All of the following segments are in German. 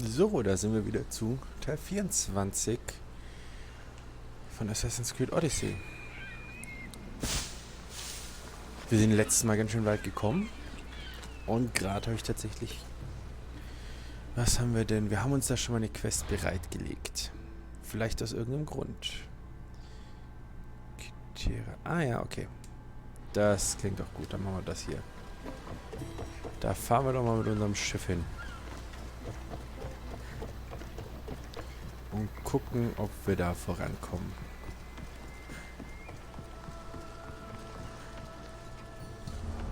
So, da sind wir wieder zu Teil 24 von Assassin's Creed Odyssey. Wir sind letztes Mal ganz schön weit gekommen. Und gerade habe ich tatsächlich... Was haben wir denn? Wir haben uns da schon mal eine Quest bereitgelegt. Vielleicht aus irgendeinem Grund. Kythera. Ah ja, okay. Das klingt doch gut. Dann machen wir das hier. Da fahren wir doch mal mit unserem Schiff hin. Und gucken, ob wir da vorankommen.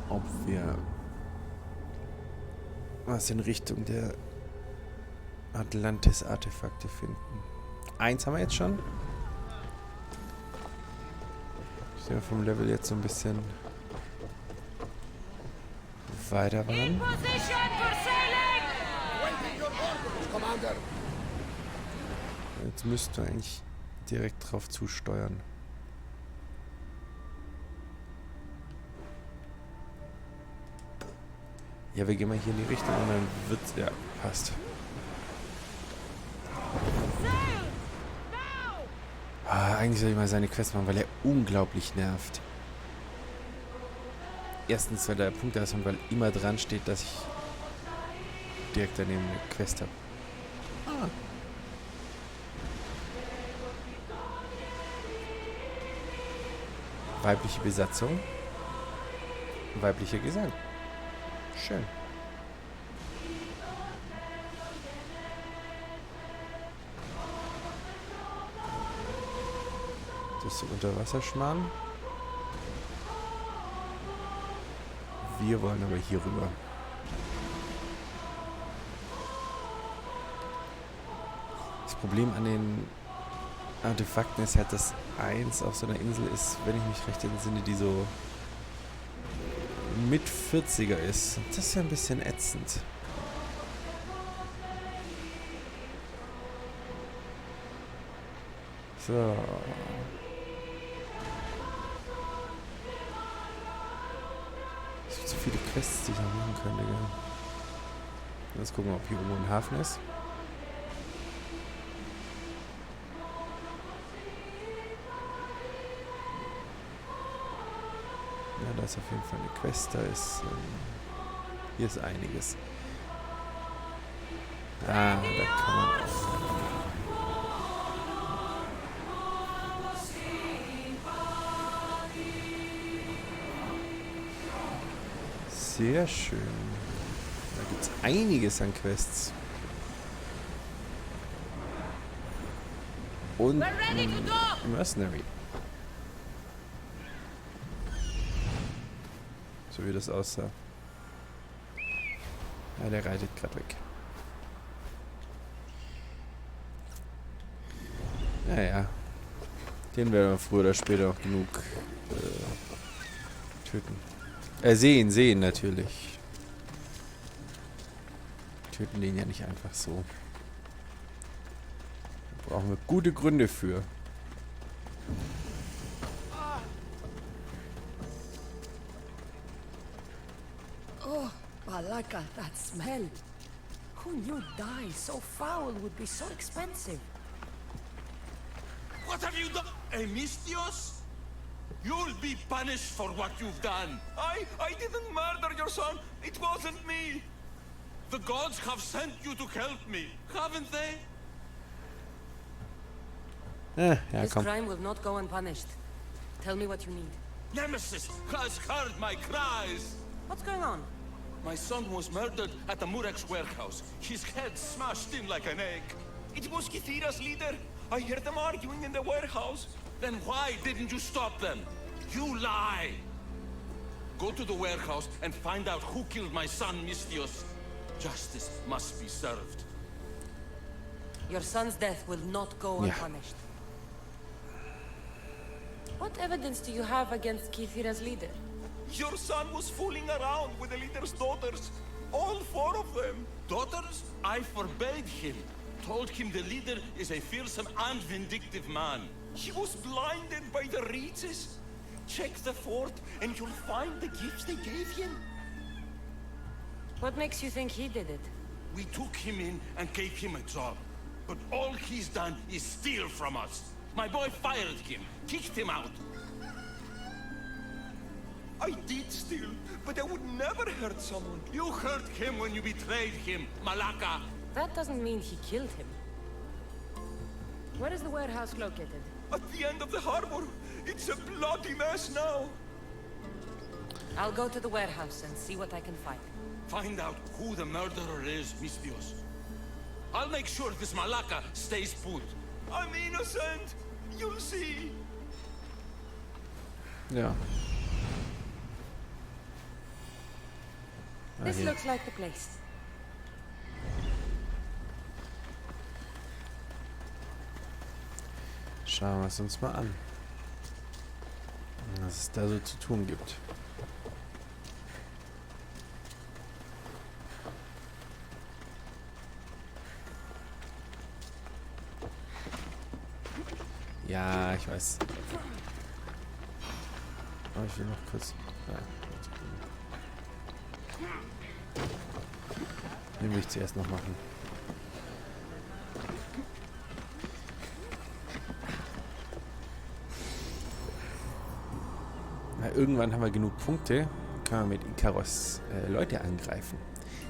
Ob wir was in Richtung der Atlantis-Artefakte finden. Eins haben wir jetzt schon. Sind wir vom Level jetzt so ein bisschen weiter waren. Jetzt müssten wir eigentlich direkt drauf zusteuern. Ja, wir gehen mal hier in die Richtung und dann wird's... Ja, passt. Eigentlich soll ich mal seine Quest machen, weil er unglaublich nervt. Erstens, weil der Punkt da ist und weil immer dran steht, dass ich direkt daneben eine Quest habe. Weibliche Besatzung. Weiblicher Gesang. Schön. Das ist der Unterwasserschmarrn. Wir wollen aber hier rüber. Das Problem an den Artefakten ist halt, dass eins auf so einer Insel ist, wenn ich mich recht entsinne, die so mit 40er ist. Und das ist ja ein bisschen ätzend. So. Es gibt so viele Quests, die ich noch machen könnte, gell? Jetzt gucken wir, ob hier irgendwo ein Hafen ist. Ja, da ist auf jeden Fall eine Quest, da ist... hier ist einiges. Ah, da kann man auch... Sehr schön. Da gibt es einiges an Quests. Und Mercenary. So wie das aussah. Ja, der reitet gerade weg. Naja. Den werden wir früher oder später auch genug töten. Sehen natürlich. Töten den ja nicht einfach so. Da brauchen wir gute Gründe für. Oh, Balaka, that smell. Who knew dye so foul would be so expensive? What have you done? Emistios? You'll be punished for what you've done. I didn't murder your son. It wasn't me. The gods have sent you to help me, haven't they? Ja, This komm. crime will not go unpunished. Tell me what you need. Nemesis has heard my cries. What's going on? My son was murdered at the Murex warehouse. His head smashed in like an egg. It was Kythera's leader. I heard them arguing in the warehouse. Then why didn't you stop them? You lie! Go to the warehouse and find out who killed my son, Mistios. Justice must be served. Your son's death will not go unpunished. What evidence do you have against Kythera's leader? Your son was fooling around with the leader's daughters. All 4 of them. Daughters? I forbade him. Told him the leader is a fearsome and vindictive man. He was blinded by the reaches. Check the fort and you'll find the gifts they gave him. What makes you think he did it? We took him in and gave him a job. But all he's done is steal from us. My boy fired him, kicked him out. I did steal, but I would never hurt someone. You hurt him when you betrayed him, Malaka. That doesn't mean he killed him. Where is the warehouse located? At the end of the harbor. It's a bloody mess now. I'll go to the warehouse and see what I can find. Find out who the murderer is, Mistios. I'll make sure this Malaka stays put. I'm innocent. You'll see. Ja. This hier. looks like the place. Schauen wir es uns mal an. Was es da so zu tun gibt. Ja, ich weiß. Aber ich will noch kurz... Ja. Den will ich zuerst noch machen. Na, irgendwann haben wir genug Punkte, können wir mit Ikaros Leute angreifen.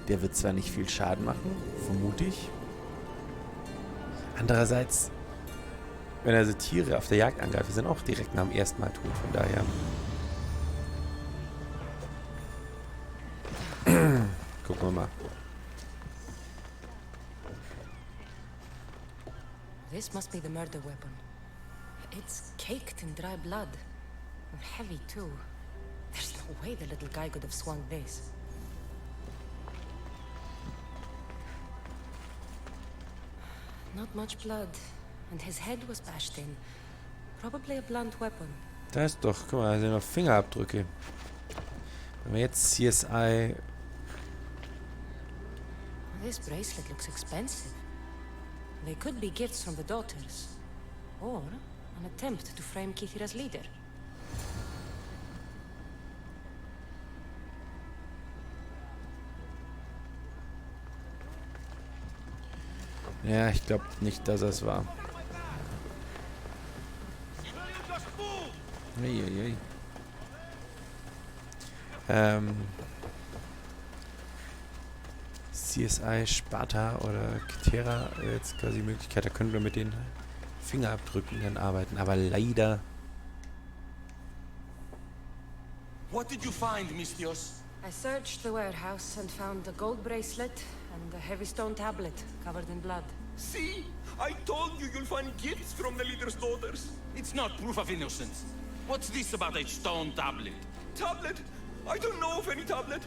Der wird zwar nicht viel Schaden machen, vermute ich. Andererseits, wenn er so Tiere auf der Jagd angreift, die sind auch direkt nach dem ersten Mal tot, von daher... Gucken wir mal. This must be the murder weapon. It's caked in dry blood. And heavy too. There's no way the little guy could have swung this. Not much blood. And his head was bashed in. Probably a blunt weapon. Da ist doch, guck mal, da sind noch Fingerabdrücke. Wenn wir jetzt CSI... This bracelet looks expensive. They could be gifts from the daughters. Or an attempt to frame Kythera's leader. Ja, ich glaube nicht, dass es war. Eieiei. CSI Sparta oder Kythera jetzt quasi die Möglichkeit, da können wir mit den Fingerabdrücken dann arbeiten, aber leider... What did you find, Mistios? I searched the warehouse and found a gold bracelet and a heavy stone tablet covered in blood. See? I told you you'll find gifts from the leader's daughters. It's not proof of innocence. What's this about a stone tablet? Tablet? I don't know of any tablet.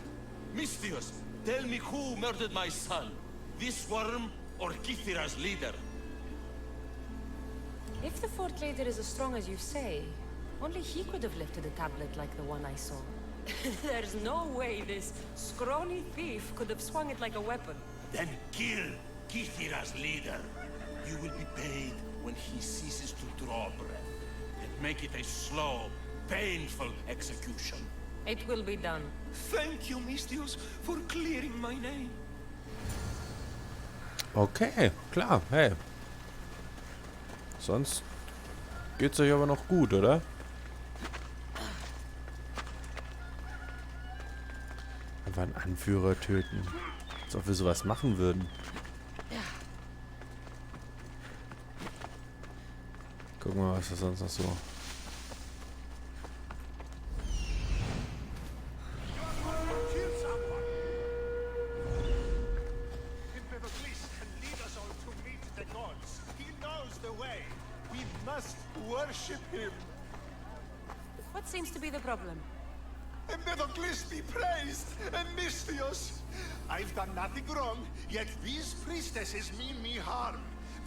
Mistios, tell me who murdered my son. This worm or Kythera's leader? If the fort leader is as strong as you say, only he could have lifted a tablet like the one I saw. There's no way this scrawny thief could have swung it like a weapon. Then kill Kythera's leader. You will be paid when he ceases to draw breath. And make it a slow, painful execution. It will be done. Thank you, Mistios, for clearing my name. Okay, klar, hey. Sonst geht's euch aber noch gut, oder? Einfach einen Anführer töten. Als ob wir sowas machen würden. Gucken wir mal, was wir sonst noch so... What seems to be the problem? Empedocles be praised, and Mistios. I've done nothing wrong, yet these priestesses mean me harm.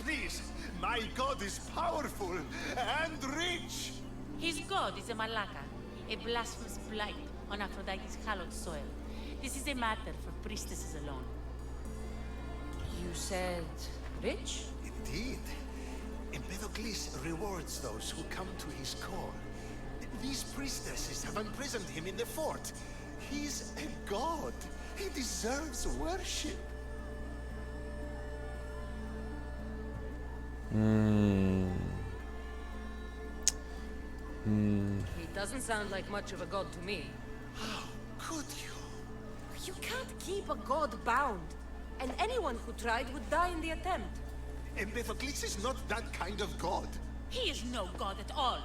Please, my god is powerful and rich. His god is a Malaka, a blasphemous blight on Aphrodite's hallowed soil. This is a matter for priestesses alone. You said rich? Indeed. Empedocles rewards those who come to his call. These priestesses have imprisoned him in the fort. He's a god. He deserves worship. Doesn't sound like much of a god to me. How could you? You can't keep a god bound. And anyone who tried would die in the attempt. Empedocles is not that kind of god. He is no god at all.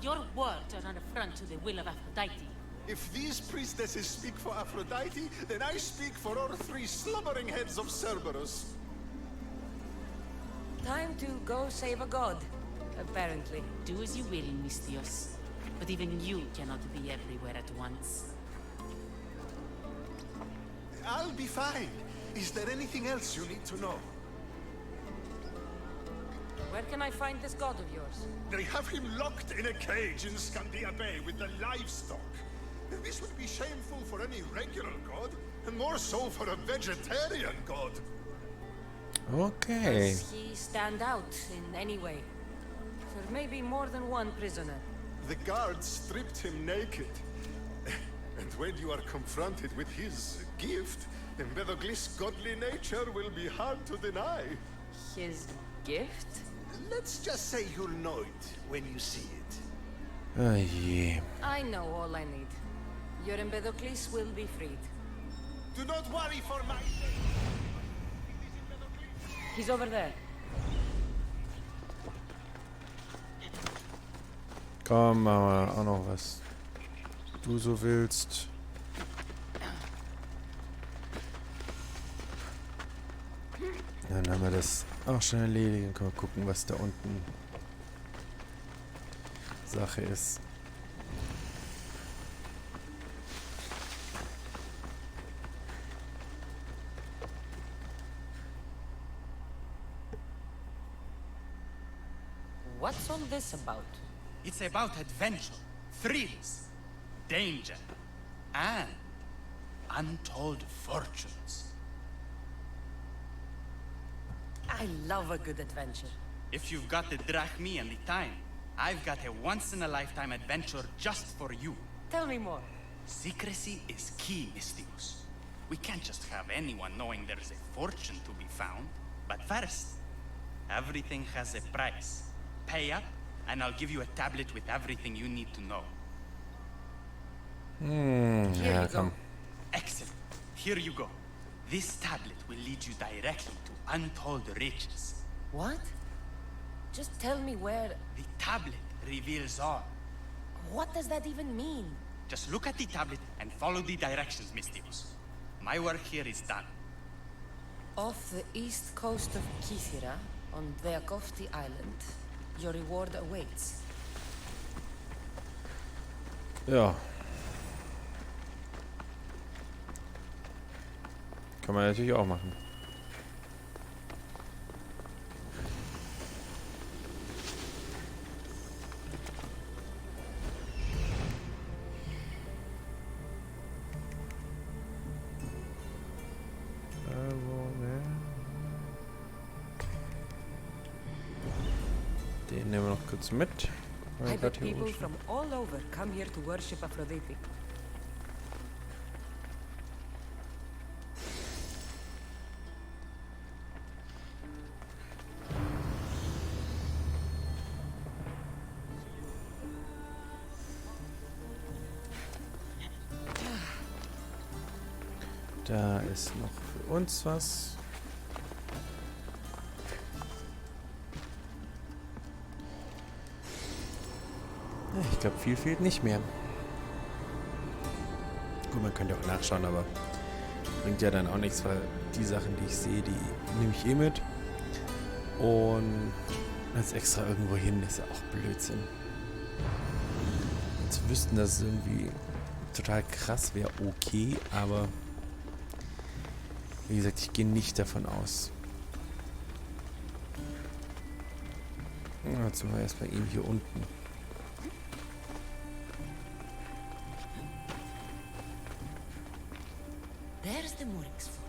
Your words are an affront to the will of Aphrodite. If these priestesses speak for Aphrodite, then I speak for all three slumbering heads of Cerberus. Time to go save a god, apparently. Do as you will, Mystios. But even you cannot be everywhere at once. I'll be fine. Is there anything else you need to know? Where can I find this god of yours? They have him locked in a cage in Scandia Bay with the livestock. This would be shameful for any regular god, and more so for a vegetarian god. Okay. Does he stand out in any way? For maybe more than one prisoner. The guards stripped him naked. And when you are confronted with his gift, Empedocles' godly nature will be hard to deny. His gift? Let's just say you'll know it when you see it. Oh je. I know all I need. Your Empedocles will be freed. Do not worry for my sake. He's over there. Komm, machen wir auch noch was. Du so willst. Dann haben wir das auch schon erledigt. Dann können wir gucken, was da unten Sache ist. What's all this about? It's about adventure, thrills, danger, and untold fortunes. I love a good adventure. If you've got the drachmi and the time, I've got a once-in-a-lifetime adventure just for you. Tell me more. Secrecy is key, Mystios. We can't just have anyone knowing there's a fortune to be found. But first, everything has a price. Pay up, and I'll give you a tablet with everything you need to know. Here Ja, you go. komm. Excellent. Here you go. This tablet will lead you directly to untold riches. What? Just tell me where... The tablet reveals all. What does that even mean? Just look at the tablet and follow the directions, Mystios. My work here is done. Off the east coast of Kythera, on Veakofti Island, your reward awaits. Ja. Kann man natürlich auch machen. Den nehmen wir noch kurz mit. weil wir I bet grad hier people rumstehen. from all over come here to worship Aphrodite. Da ist noch für uns was. Ja, ich glaube, viel fehlt nicht mehr. Gut, man könnte auch nachschauen, aber bringt ja dann auch nichts, weil die Sachen, die ich sehe, die nehme ich eh mit. Und als extra irgendwo hin, ist ja auch Blödsinn. Jetzt wüssten, dass es irgendwie total krass wäre, okay, aber wie gesagt, ich gehe nicht davon aus. Jetzt sind wir erst bei ihm hier unten. There's the Muriksfort.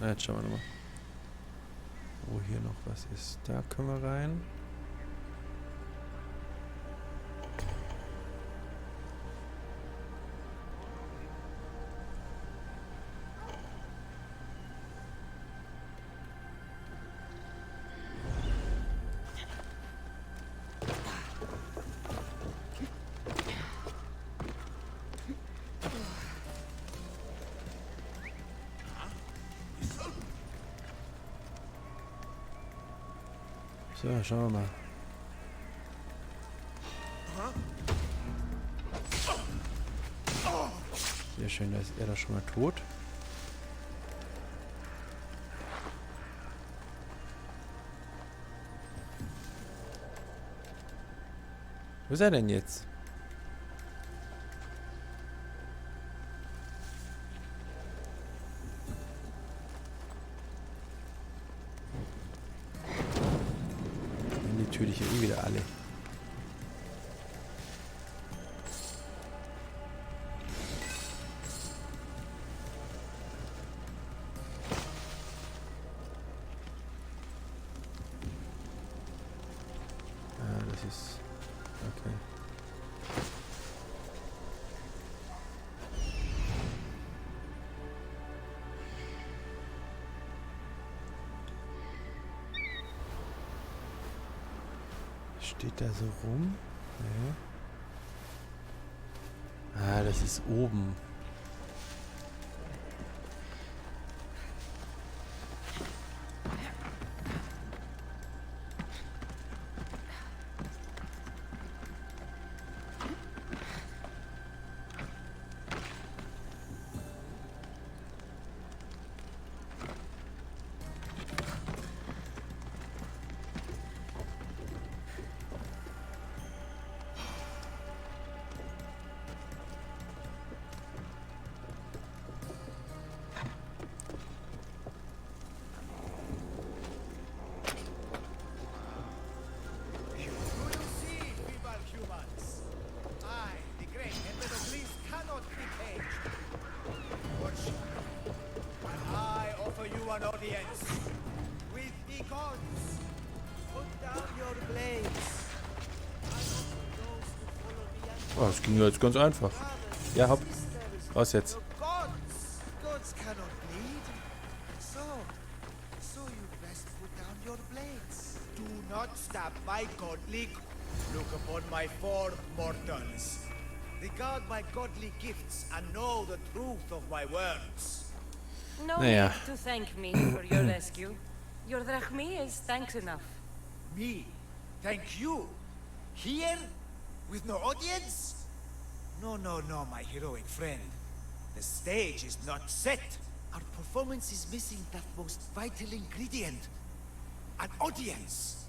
Jetzt schauen wir nochmal. Wo hier noch was ist. Da können wir rein. So, schauen wir mal. Sehr schön, da ist er doch schon mal tot. Wo ist er denn jetzt? Natürlich eh wieder alle. Ah, das ist... Okay. Steht da so rum? Ja. Ah, das ist oben. An audience with the gods. Put down your blades. Oh, das ging jetzt ganz einfach. Ja, hopp. Raus jetzt. Gods cannot bleed. So you best put down your blades. Do not stab my godly. Look upon my four mortals. Regard my godly gifts and know the truth of my words. No Naja. need to thank me for your rescue. Your drachmi is thanks enough. Me? Thank you? Here? With no audience? No, my heroic friend. The stage is not set. Our performance is missing that most vital ingredient. An audience.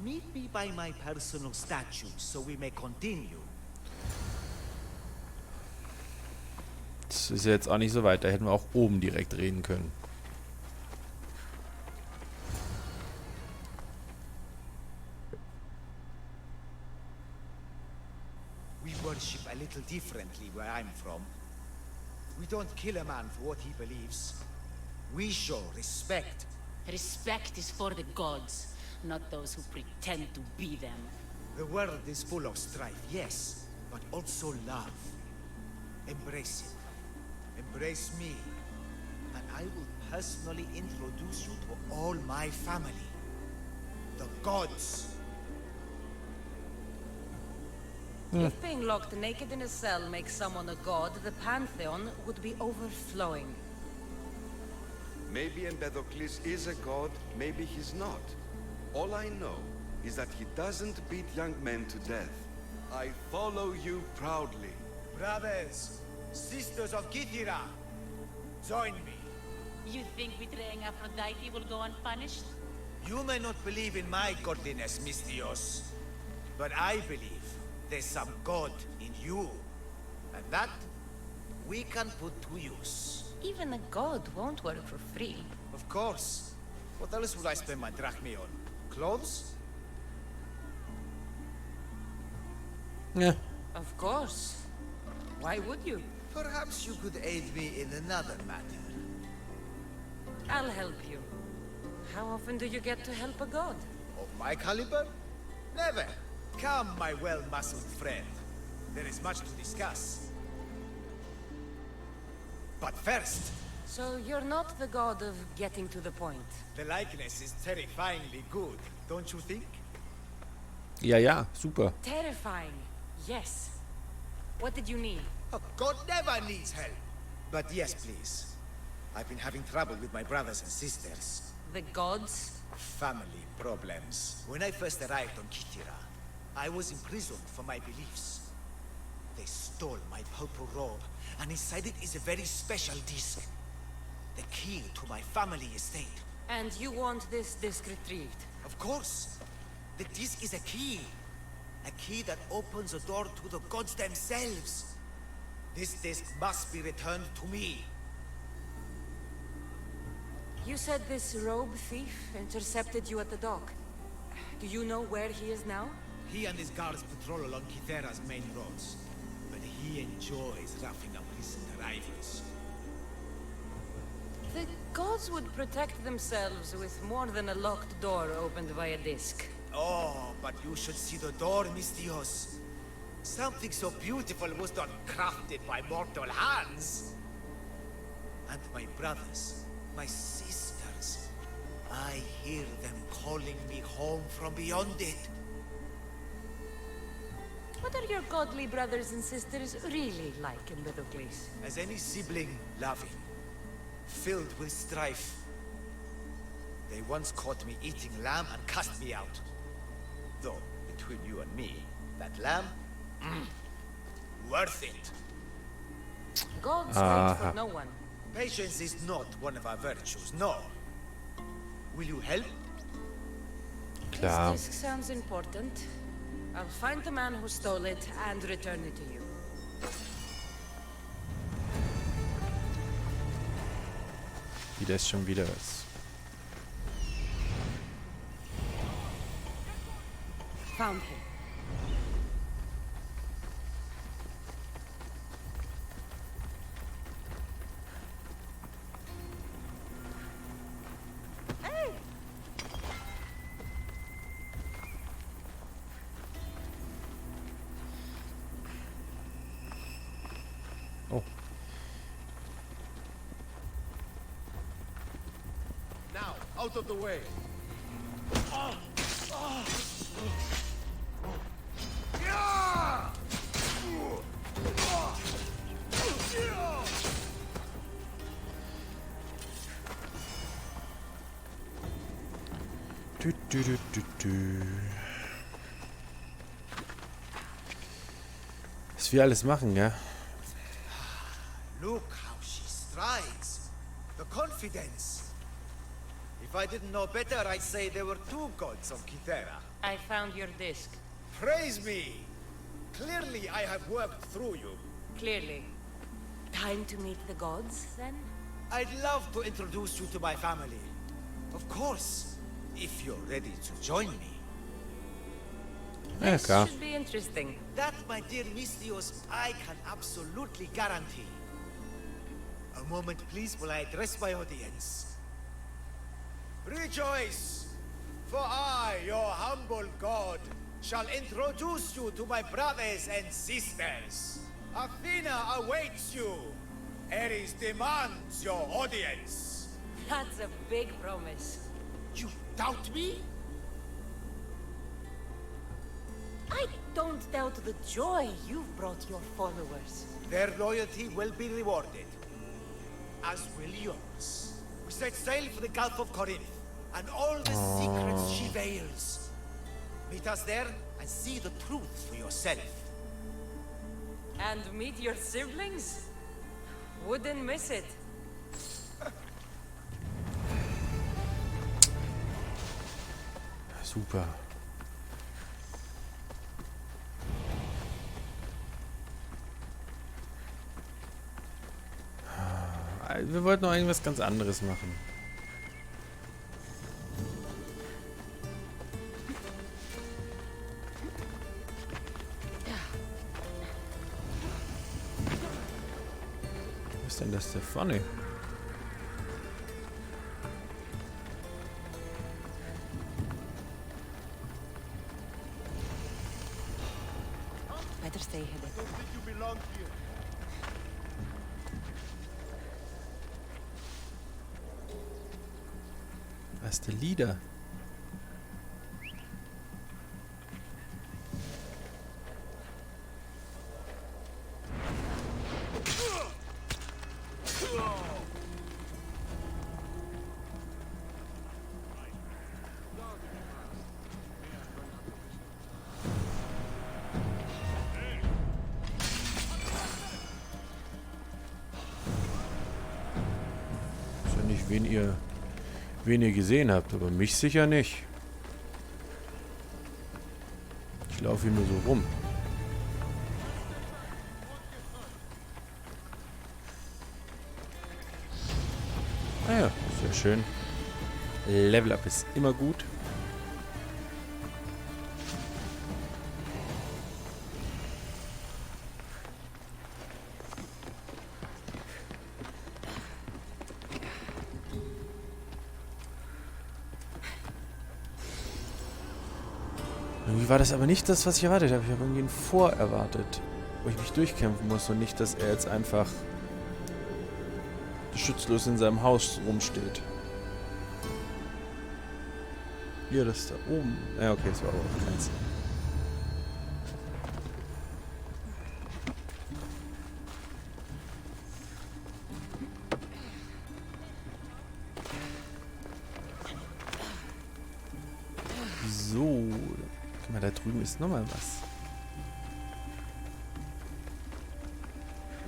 Meet me by my personal statue so we may continue. Das ist jetzt auch nicht so weit. Da hätten wir auch oben direkt reden können. We worship a little differently where I'm from. We don't kill a man for what he believes. We show respect. Respect is for the gods, not those who pretend to be them. The world is full of strife, yes, but also love. Embrace it. Embrace me, and I will personally introduce you to all my family. The gods. If being locked naked in a cell makes someone a god, the pantheon would be overflowing. Maybe Empedocles is a god, maybe he's not. All I know is that he doesn't beat young men to death. I follow you proudly. Brothers, sisters of Kythera, join me. You think betraying Aphrodite will go unpunished? You may not believe in my godliness, Mystios, but I believe there's some god in you, and that we can put to use. Even a god won't work for free. Of course. What else would I spend my drachmi on? Clothes? Ja. Of course. Why would you? Perhaps you could aid me in another matter. I'll help you. How often do you get to help a god? Of my caliber? Never. Come, my well-muscled friend. There is much to discuss. But first, So you're not the god of getting to the point. the likeness is terrifyingly good, don't you think? Ja, ja, super. Terrifying. Yes. What did you need? A god never needs help. But yes, please. I've been having trouble with my brothers and sisters. The gods? Family problems. When I first arrived on Kythera, I was imprisoned for my beliefs. They stole my purple robe, and inside it is a very special disc. The key to my family estate. And you want this disc retrieved? Of course. The disc is a key. A key that opens a door to the gods themselves. This disc must be returned to me. You said this robe thief intercepted you at the dock. Do you know where he is now? He and his guards patrol along Kythera's main roads. But he enjoys roughing up recent arrivals. The gods would protect themselves with more than a locked door opened by a disc. Oh, but you should see the door, Mistios. Something so beautiful was not crafted by mortal hands. And my brothers, my sisters, I hear them calling me home from beyond it. What are your godly brothers and sisters really like in Empedocles? As any sibling, loving, filled with strife. They once caught me eating lamb and cast me out. Though, between you and me, that lamb, worth it. Gods wait for no one. Patience is not one of our virtues, no. Will you help? Klar. This disc sounds important. I'll find the man who stole it and return it to you. Wieder ist schon wieder was. Found him. Oh. Now, out of the way. Du, du, du, du, du. Was wir alles machen, ja? Look how she strides. The confidence. If I didn't know better, I'd say there were two gods on Kythera. I found your disc. Praise me! Clearly I have worked through you. Clearly. Time to meet the gods, then? I'd love to introduce you to my family. Of course, if you're ready to join me. Ja, This klar. should be interesting. That, my dear Mistios, I can absolutely guarantee. A moment, please, while I address my audience. Rejoice! For I, your humble god, shall introduce you to my brothers and sisters. Athena awaits you. Ares demands your audience. That's a big promise. You doubt me? I don't doubt the joy you've brought your followers. Their loyalty will be rewarded. As will yours. We set sail for the Gulf of Corinth, and all the secrets she veils. Meet us there and see the truth for yourself. And meet your siblings? Wouldn't miss it. Super. Wir wollten noch irgendwas ganz anderes machen. Was ist denn das da vorne? Better stay hidden. Don't think you belong here. Was ist der Leader? Ist ja nicht, wen ihr gesehen habt, aber mich sicher nicht. Ich laufe hier nur so rum. Ah ja, sehr schön. Level Up ist immer gut. Irgendwie war das aber nicht das, was ich erwartet habe. Ich habe irgendwie ein Vor erwartet, wo ich mich durchkämpfen muss und nicht, dass er jetzt einfach schutzlos in seinem Haus rumsteht. Hier, das da oben. Ja, okay, das war aber auch keins. So. Guck mal, da drüben ist nochmal was.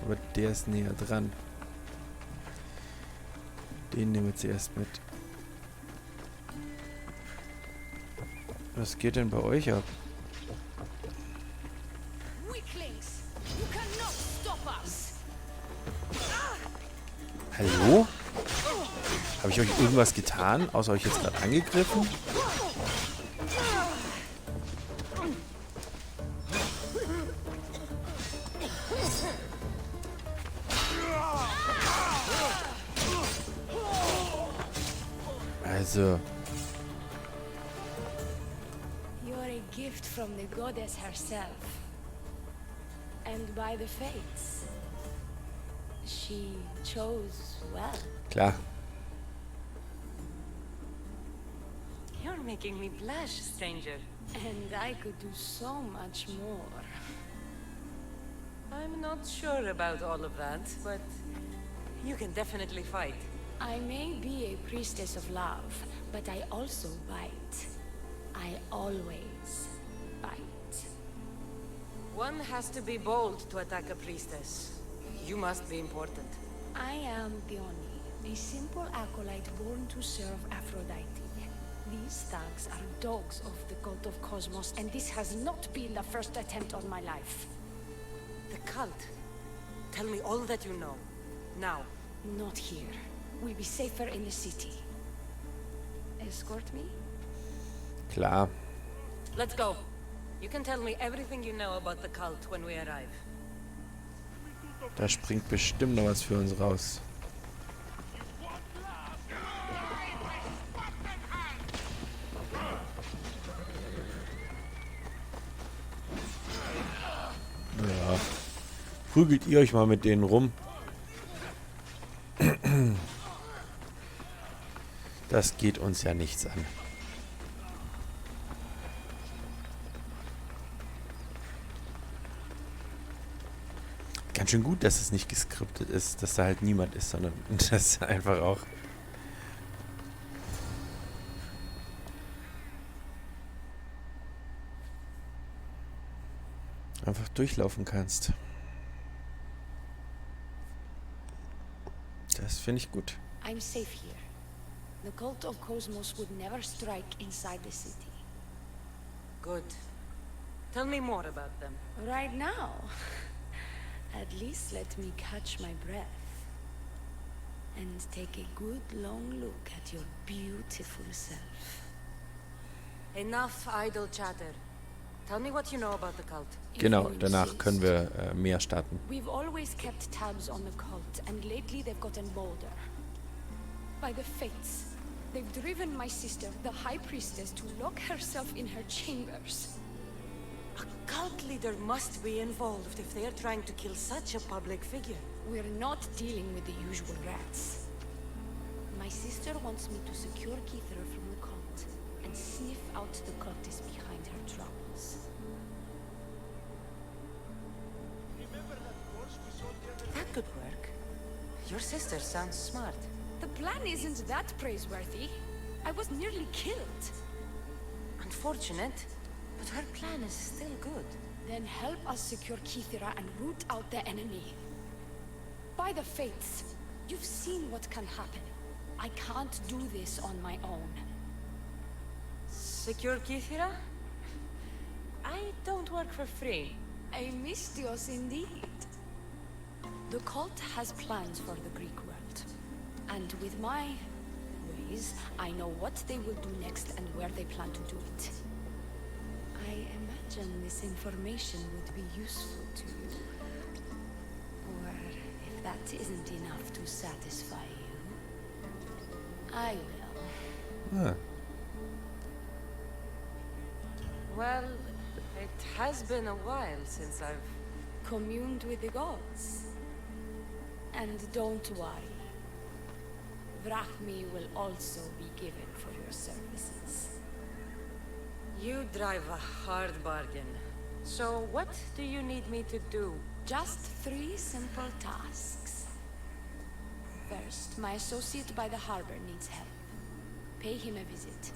Aber der ist näher dran. Den nehmen wir zuerst mit. Was geht denn bei euch ab? Hallo? Habe ich euch irgendwas getan, außer euch jetzt gerade angegriffen? Also. You're a gift from the goddess herself. And by the fates. She chose well. Klar. You're making me blush, stranger. And I could do so much more. I'm not sure about all of that, but you can definitely fight. I may be a priestess of love, but I also bite. I always bite. One has to be bold to attack a priestess. You must be important. I am Dione, a simple acolyte born to serve Aphrodite. These thugs are dogs of the cult of Cosmos, and this has not been the first attempt on my life. The cult? Tell me all that you know. Now. Not here. We'll be safer in the city. Escort me? Klar. Let's go. You can tell me everything you know about the cult when we arrive. Da springt bestimmt noch was für uns raus. Ja. Prügelt ihr euch mal mit denen rum. Das geht uns ja nichts an. Ganz schön gut, dass es nicht geskriptet ist, dass da halt niemand ist, sondern dass einfach auch einfach durchlaufen kannst. Das finde ich gut. I'm safe here. The cult of Cosmos would never strike inside the city. Good. Tell me more about them. Right now? At least let me catch my breath. And take a good long look at your beautiful self. Enough idle chatter. Tell me what you know about the cult. Genau, danach können wir mehr starten. We've always kept tabs on the cult, and lately they've gotten bolder. By the fates, they've driven my sister, the High Priestess, to lock herself in her chambers. A cult leader must be involved if they are trying to kill such a public figure. We're not dealing with the usual rats. My sister wants me to secure Kythera from the cult and sniff out the cultists behind her troubles. That could work. Your sister sounds smart. The plan isn't that praiseworthy. I was nearly killed. Unfortunate, but her plan is still good. Then help us secure Kythera and root out the enemy. By the fates, you've seen what can happen. I can't do this on my own. Secure Kythera? I don't work for free. A mystios indeed. The cult has plans for the Greek world. And with my ways, I know what they will do next and where they plan to do it. I imagine this information would be useful to you. Or if that isn't enough to satisfy you, I will. Ah. Well, it has been a while since I've Communed with the gods. And don't worry. Vrachmi will also be given for your services. You drive a hard bargain. So what do you need me to do? Just 3 simple tasks. First, my associate by the harbor needs help. Pay him a visit.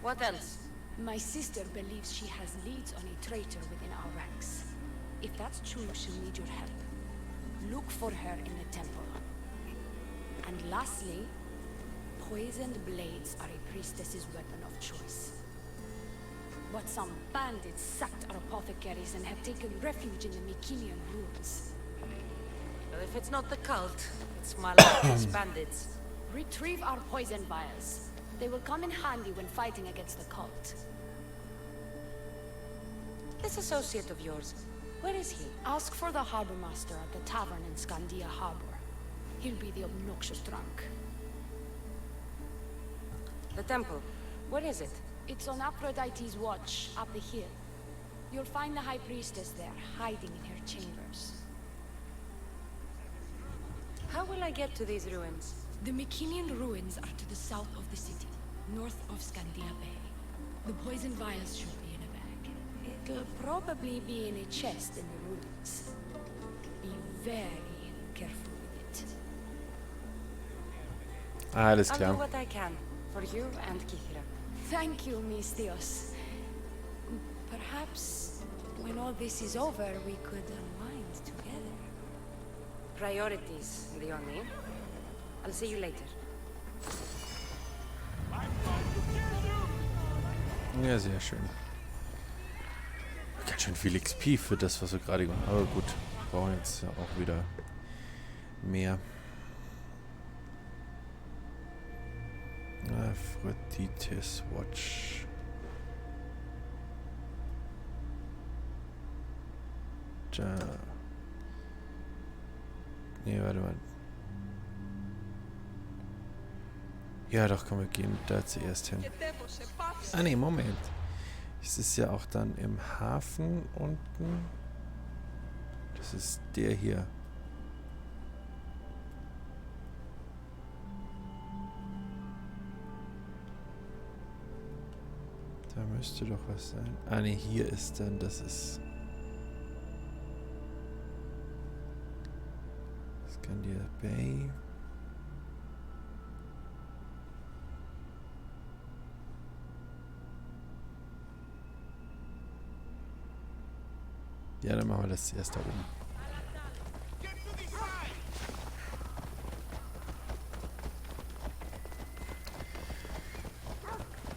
What else? My sister believes she has leads on a traitor within our ranks. If that's true, she'll need your help. Look for her in the temple. And lastly, poisoned blades are a priestess's weapon of choice. But some bandits sacked our apothecaries and have taken refuge in the Mycenian ruins. Well, if it's not the cult, it's Malaka's bandits. Retrieve our poison vials. They will come in handy when fighting against the cult. This associate of yours, where is he? Ask for the harbor master at the tavern in Scandia Harbor. He'll be the obnoxious drunk. The temple, where is it? It's on Aphrodite's watch, up the hill. You'll find the High Priestess there, hiding in her chambers. How will I get to these ruins? The Mycenian ruins are to the south of the city, north of Scandia Bay. The poison vials should be in a bag. It'll probably be in a chest in the ruins. Be very careful with it. Alles I'll do klar. what I can, for you and Kythera. Thank you, mystios. Perhaps when all this is over, we could unwind together. Priorities, Leonie. I'll see you later. Ja, sehr schön. Ganz schön viel XP für das, was wir gerade gemacht haben. Aber gut, wir brauchen jetzt ja auch wieder mehr. Aphrodite's Watch. Da. Nee, warte mal. Ja, doch, komm, wir gehen da zuerst hin. Ah, nee, Moment. Es ist ja auch dann im Hafen unten. Das ist der hier. Da müsste doch was sein. Ah, nee, hier ist dann, das ist... Scandia Bay. Ja, dann machen wir das erst da oben.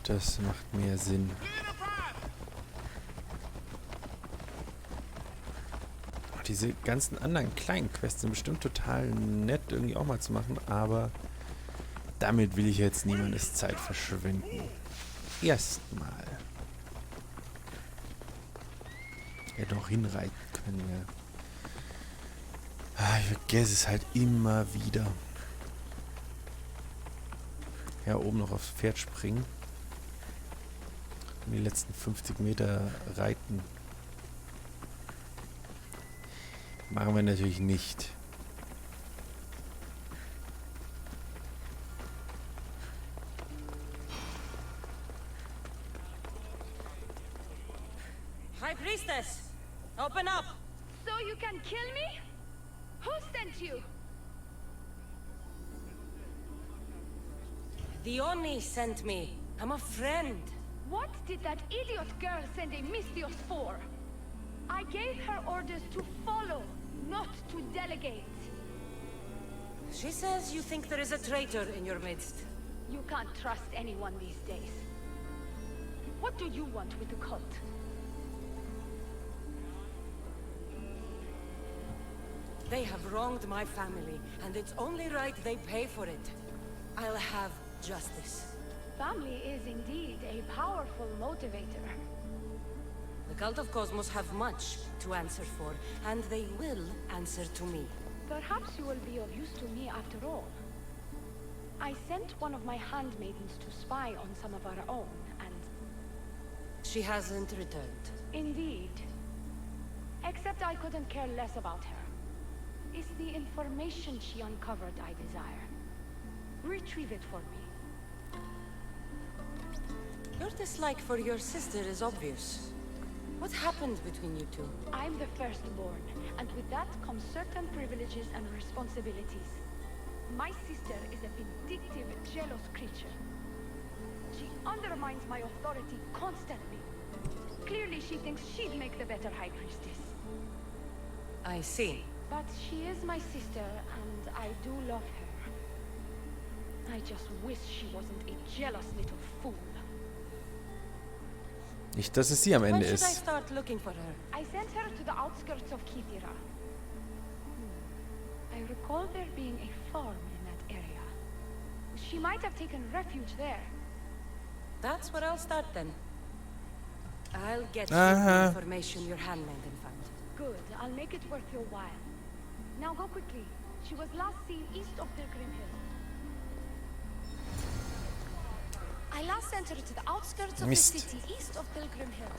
Das macht mehr Sinn. Diese ganzen anderen kleinen Quests sind bestimmt total nett irgendwie auch mal zu machen, aber damit will ich jetzt niemandes Zeit verschwenden. Erstmal. Hätte auch hinreiten können, ja. Ah, ich vergesse es halt immer wieder. Ja, oben noch aufs Pferd springen. Die letzten 50 Meter reiten. Machen wir natürlich nicht. High Priestess! Open up! So you can kill me? Who sent you? The Oni sent me. I'm a friend. What did that idiot girl send a Mystios for? I gave her orders to follow, not to delegate. She says you think there is a traitor in your midst. You can't trust anyone these days. What do you want with the cult? They have wronged my family, and it's only right they pay for it. I'll have justice. Family is indeed a powerful motivator. The Cult of Cosmos have much to answer for, and they will answer to me. Perhaps you will be of use to me after all. I sent one of my handmaidens to spy on some of our own, and... She hasn't returned. Indeed. Except I couldn't care less about her. It's the information she uncovered I desire. Retrieve it for me. Your dislike for your sister is obvious. What happened between you two? I'm the firstborn, and with that comes certain privileges and responsibilities. My sister is a vindictive, jealous creature. She undermines my authority constantly. Clearly she thinks she'd make the better High Priestess. I see. But she is my sister, and I do love her. I just wish she wasn't a jealous little fool. Nicht, dass es sie am When Ende should I ist. start looking for her? I sent her to the outskirts of Kythera. I recall there being a farm in that area. She might have taken refuge there. That's where I'll start then. I'll get you the information your handmaiden found. Good, I'll make it worth your while. Now go quickly. She was last seen east of Pilgrim Hill. I last sent her to the outskirts of Mist. the city east of Pilgrim Hill.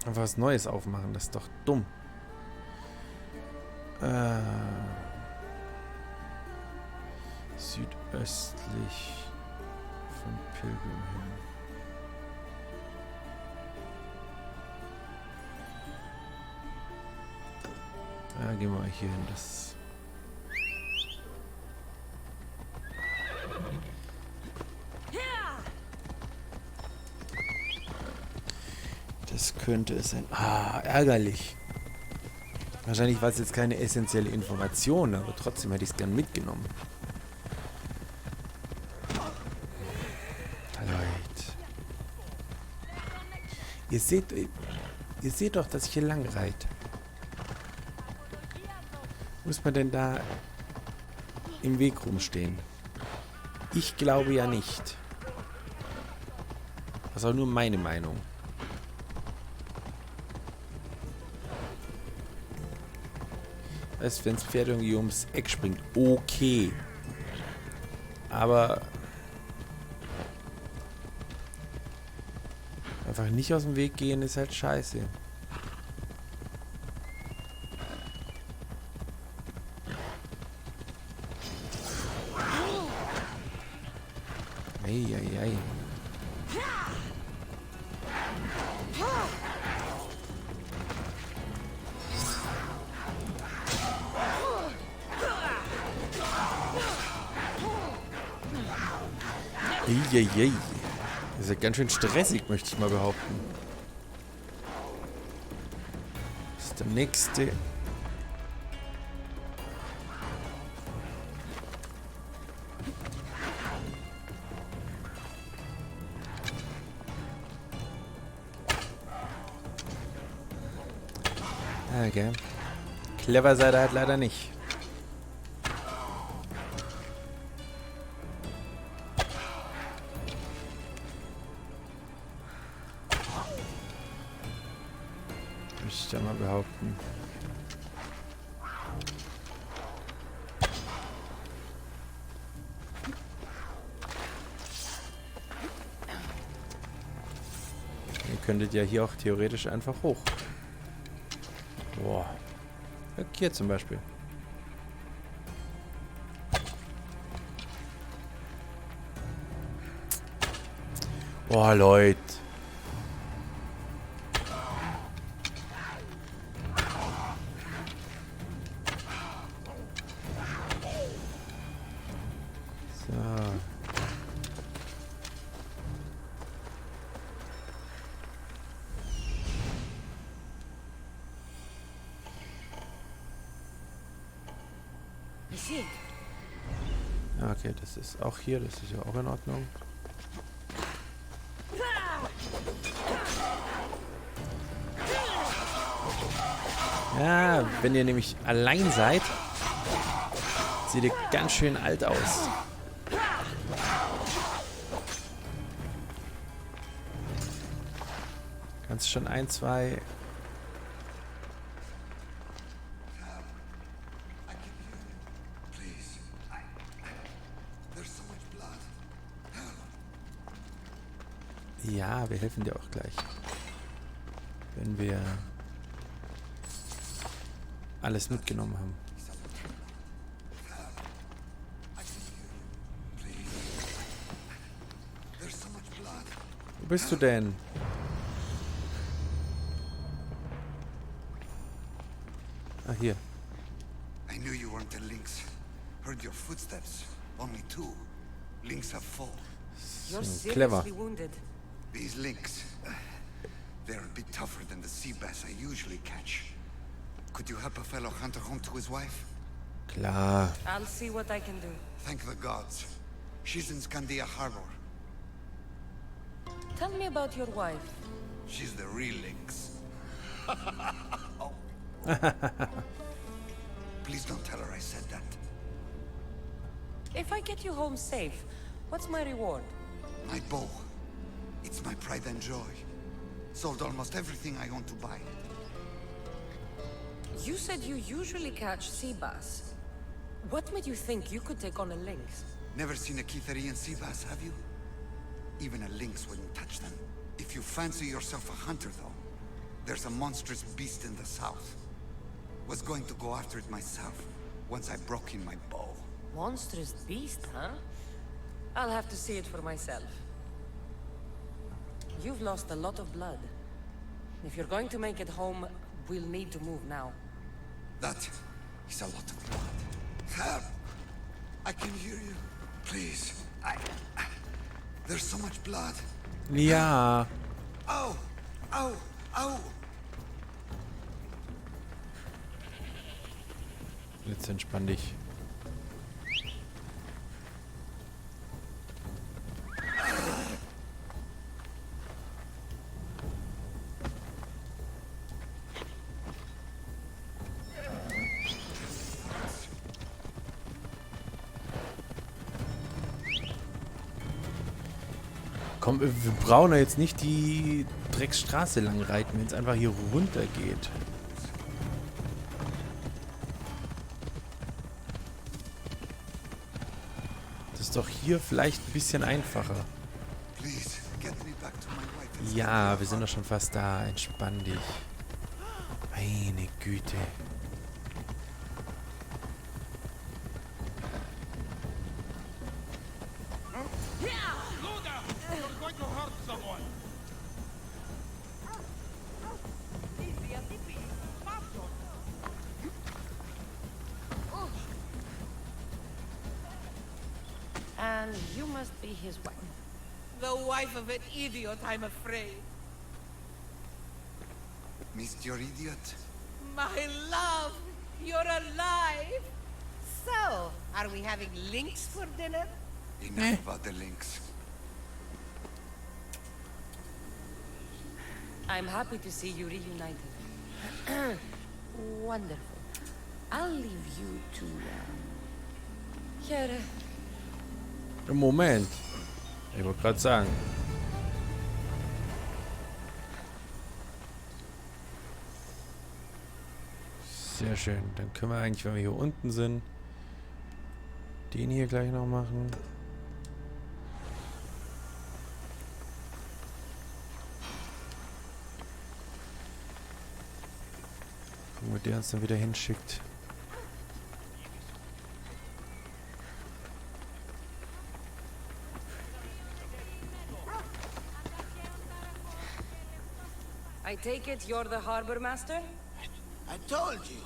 Einfach was Neues aufmachen, das ist doch dumm. Südöstlich von Pilgrim Hill. Gehen wir mal hier hin. Das könnte es sein. Ärgerlich. Wahrscheinlich war es jetzt keine essentielle Information, aber trotzdem hätte ich es gern mitgenommen. Leute. Ihr seht doch, dass ich hier lang reite. Muss man denn da im Weg rumstehen? Ich glaube ja nicht. Das ist auch nur meine Meinung. Weißt, wenn das Pferd irgendwie ums Eck springt, okay. Aber einfach nicht aus dem Weg gehen ist halt scheiße. Eieiei. Eieiei. Das ist ja ganz schön stressig, möchte ich mal behaupten. Das ist der nächste. Okay. Clever seid ihr halt leider nicht. Möchte ich ja mal behaupten. könntet ja hier auch theoretisch einfach hoch. Boah. Hier zum Beispiel. Boah, Leute. So. Okay, das ist auch hier, das ist ja auch in Ordnung. Ja, wenn ihr nämlich allein seid, sieht ihr ganz schön alt aus. Kannst schon ein, zwei... Ja, wir helfen dir auch gleich. Wenn wir alles mitgenommen haben. Wo bist du denn? Ah, hier. I knew you weren't the Lynx. Heard your footsteps. Only two. Lynx have fallen. You're Clever. seriously wounded. These Lynx, they're a bit tougher than the sea bass I usually catch. Could you help a fellow hunter home to his wife? Klar. I'll see what I can do. Thank the gods. She's in Scandia Harbor. Tell me about your wife. She's the real Lynx. Please don't tell her I said that. If I get you home safe, what's my reward? My bow. It's my pride and joy. Sold almost everything I own to buy it. You said you usually catch sea bass. What made you think you could take on a lynx? Never seen a Kytherian sea bass, have you? Even a lynx wouldn't touch them. If you fancy yourself a hunter, though, there's a monstrous beast in the south. Was going to go after it myself, once I broke in my bow. Monstrous beast, huh? I'll have to see it for myself. You've lost a lot of blood. If you're going to make it home, we'll need to move now. That is a lot of blood. Help! I can hear you. Please. There's so much blood. Ja. Ow! Ow! Ow! Jetzt entspann dich. Komm, wir brauchen ja jetzt nicht die Drecksstraße lang reiten, wenn es einfach hier runter geht. Das ist doch hier vielleicht ein bisschen einfacher. Ja, wir sind doch schon fast da. Entspann dich. Meine Güte. And you must be his wife. The wife of an idiot, I'm afraid. Missed your idiot? My love, you're alive. So, are we having lynx for dinner? Enough about the lynx. I'm happy to see you reunited. Wonderful. I'll leave you to, Kythera. Moment. Ich wollte gerade sagen. Sehr schön. Dann können wir eigentlich, wenn wir hier unten sind, den hier gleich noch machen. wo der uns dann wieder hinschickt. I take it you're the harbor master? I told you.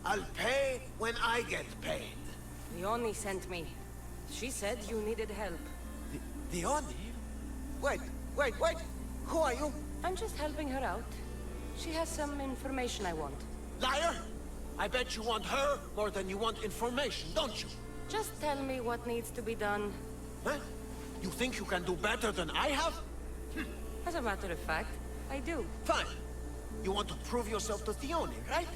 I'll pay when I get paid. Leonie sent me. She said you needed help. The Oni? Wait. Who are you? I'm just helping her out. She has some information I want. Liar! I bet you want her more than you want information, don't you? Just tell me what needs to be done. Huh? You think you can do better than I have? As a matter of fact, I do. Fine. You want to prove yourself to Theone, right?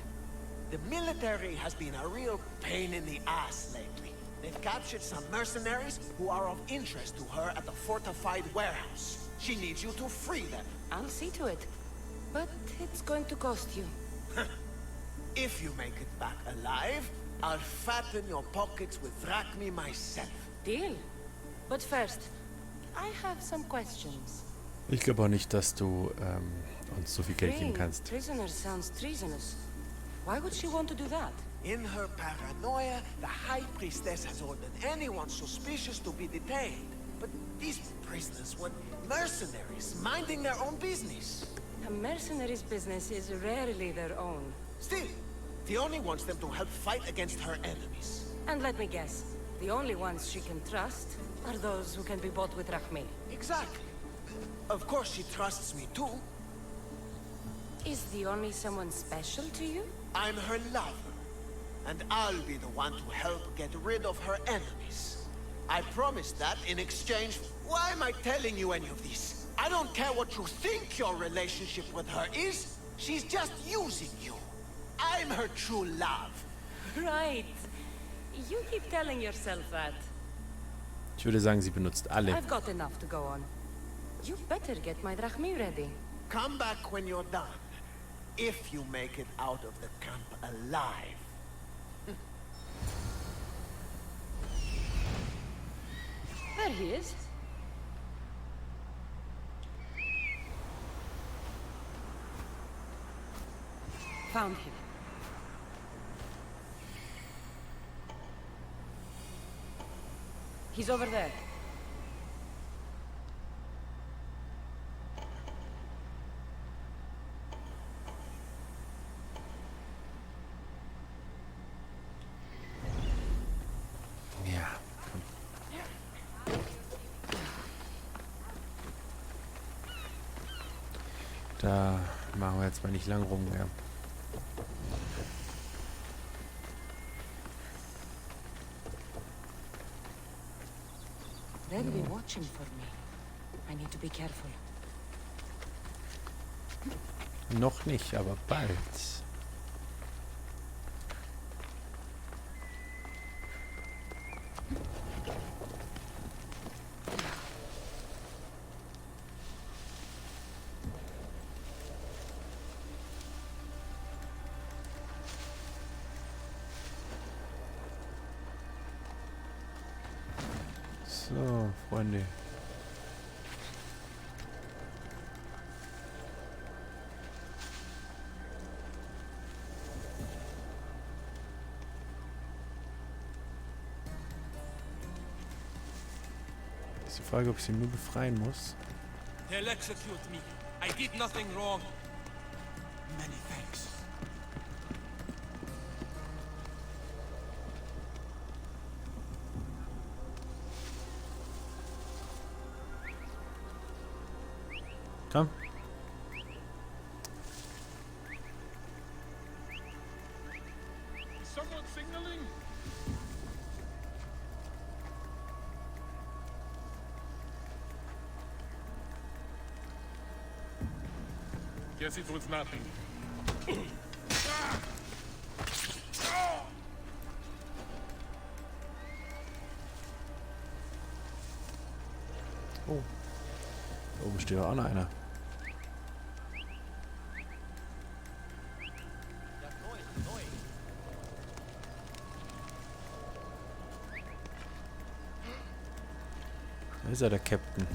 The military has been a real pain in the ass lately. They've captured some mercenaries who are of interest to her at the fortified warehouse. She needs you to free them. I'll see to it. But it's going to cost you. If you make it back alive, I'll fatten your pockets with drachmi myself. Deal. But first, I have some questions. Ich glaube auch nicht, dass du uns so viel Geld geben Freeing kannst. prisoners sounds treasonous. Why would she want to do that? In her paranoia, the High Priestess has ordered anyone suspicious to be detained. But these prisoners were mercenaries, minding their own business. A mercenary's business is rarely their own. Still, Theone wants them to help fight against her enemies. And let me guess, the only ones she can trust are those who can be bought with Rahmi. Exactly. Of course she trusts me too. Is the only someone special to you? I'm her lover. And I'll be the one to help get rid of her enemies. I promised that in exchange. Why am I telling you any of this? I don't care what you think your relationship with her is. She's just using you. I'm her true love. Right. You keep telling yourself that. Ich würde sagen, sie benutzt alle. I've got enough to go on. You better get my Drachmi ready. Come back when you're done. If you make it out of the camp alive. There he is. Found him. He's over there. Ja, komm. Da machen wir jetzt mal nicht lang rum, ja. They'll be watching for me. I need to be careful. Noch nicht, aber bald. So, Freunde. Ist die Frage, ob ich sie nur befreien muss. They'll execute me. I did nothing wrong. Many thanks. Komm. Someone signaling? Guess it was nothing. Oh. Da oben steht auch noch einer. Da ist er, der Captain.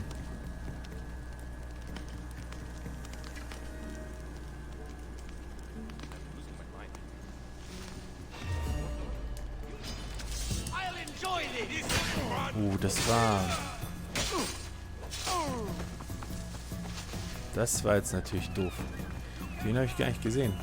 Das war jetzt natürlich doof. Den habe ich gar nicht gesehen.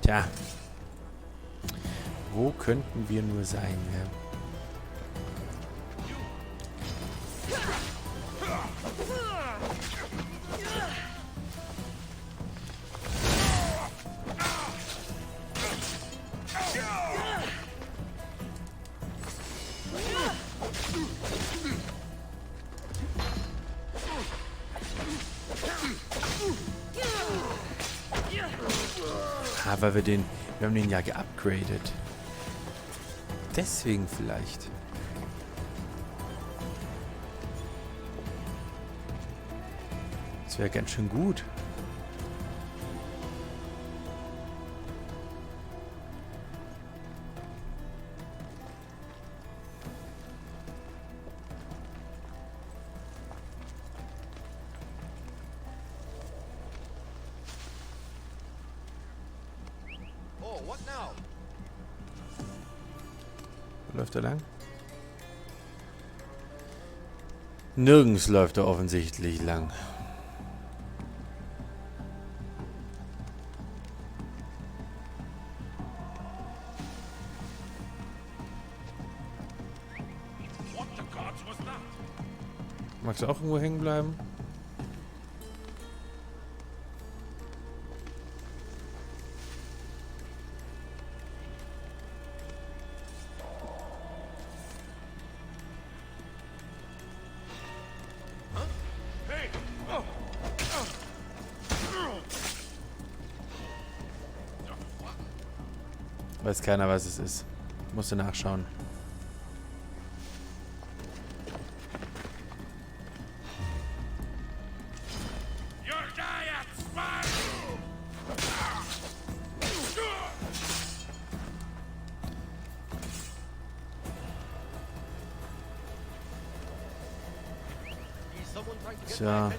Tja. Wo könnten wir nur sein, ja? Ah, weil wir haben den ja geupgradet. Deswegen vielleicht. Das wäre ganz schön gut. Wo läuft er lang? Nirgends läuft er offensichtlich lang. Magst du auch irgendwo hängen bleiben? Weiß keiner, was es ist. Musste nachschauen. Tja.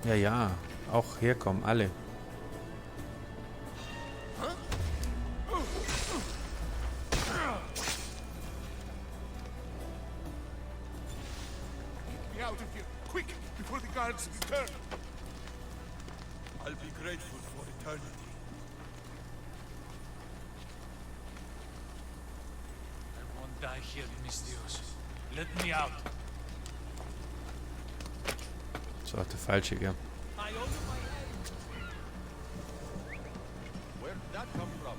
Ja, ja. Auch herkommen, alle. Out of here, quick, before the guards return. I'll be grateful for eternity. I won't die here, Mistios. Let me out. Das war auch der falsche, gell? Where did that come from?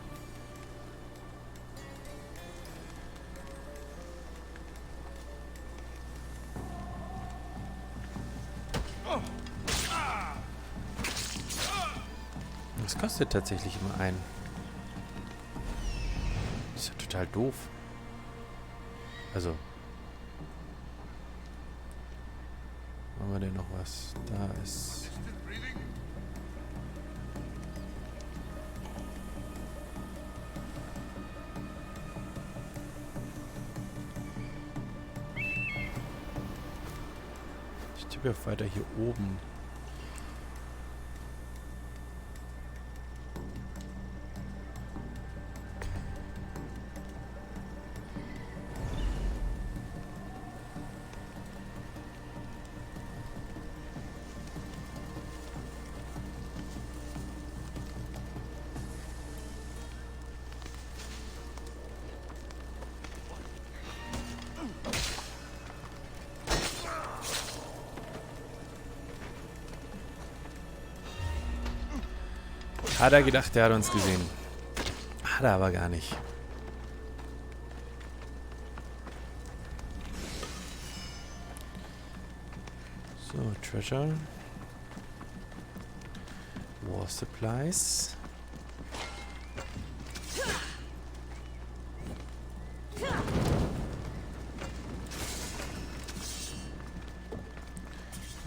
Das kostet tatsächlich immer einen. Das ist ja total doof. Also. Haben wir denn noch was? Da ist. Ich tippe auf weiter hier oben. Hat er gedacht, der hat uns gesehen. Hat er aber gar nicht. So, Treasure. War Supplies.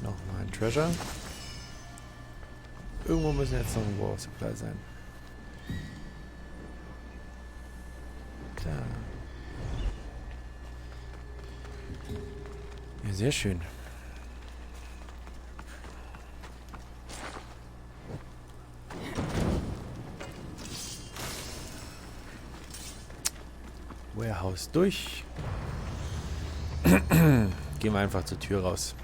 Nochmal ein Treasure. Irgendwo müssen jetzt noch ein War Supply sein. Da. Ja, sehr schön. Warehouse durch. Gehen wir einfach zur Tür raus.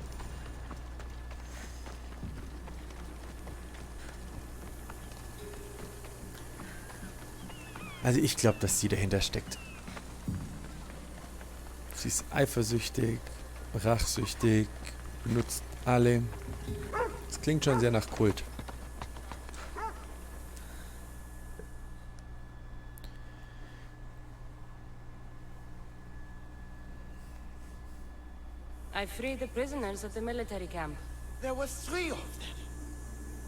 Also ich glaube, dass sie dahinter steckt. Sie ist eifersüchtig, rachsüchtig, benutzt alle. Das klingt schon sehr nach Kult. I freed the prisoners at the military camp. There were 3 of them.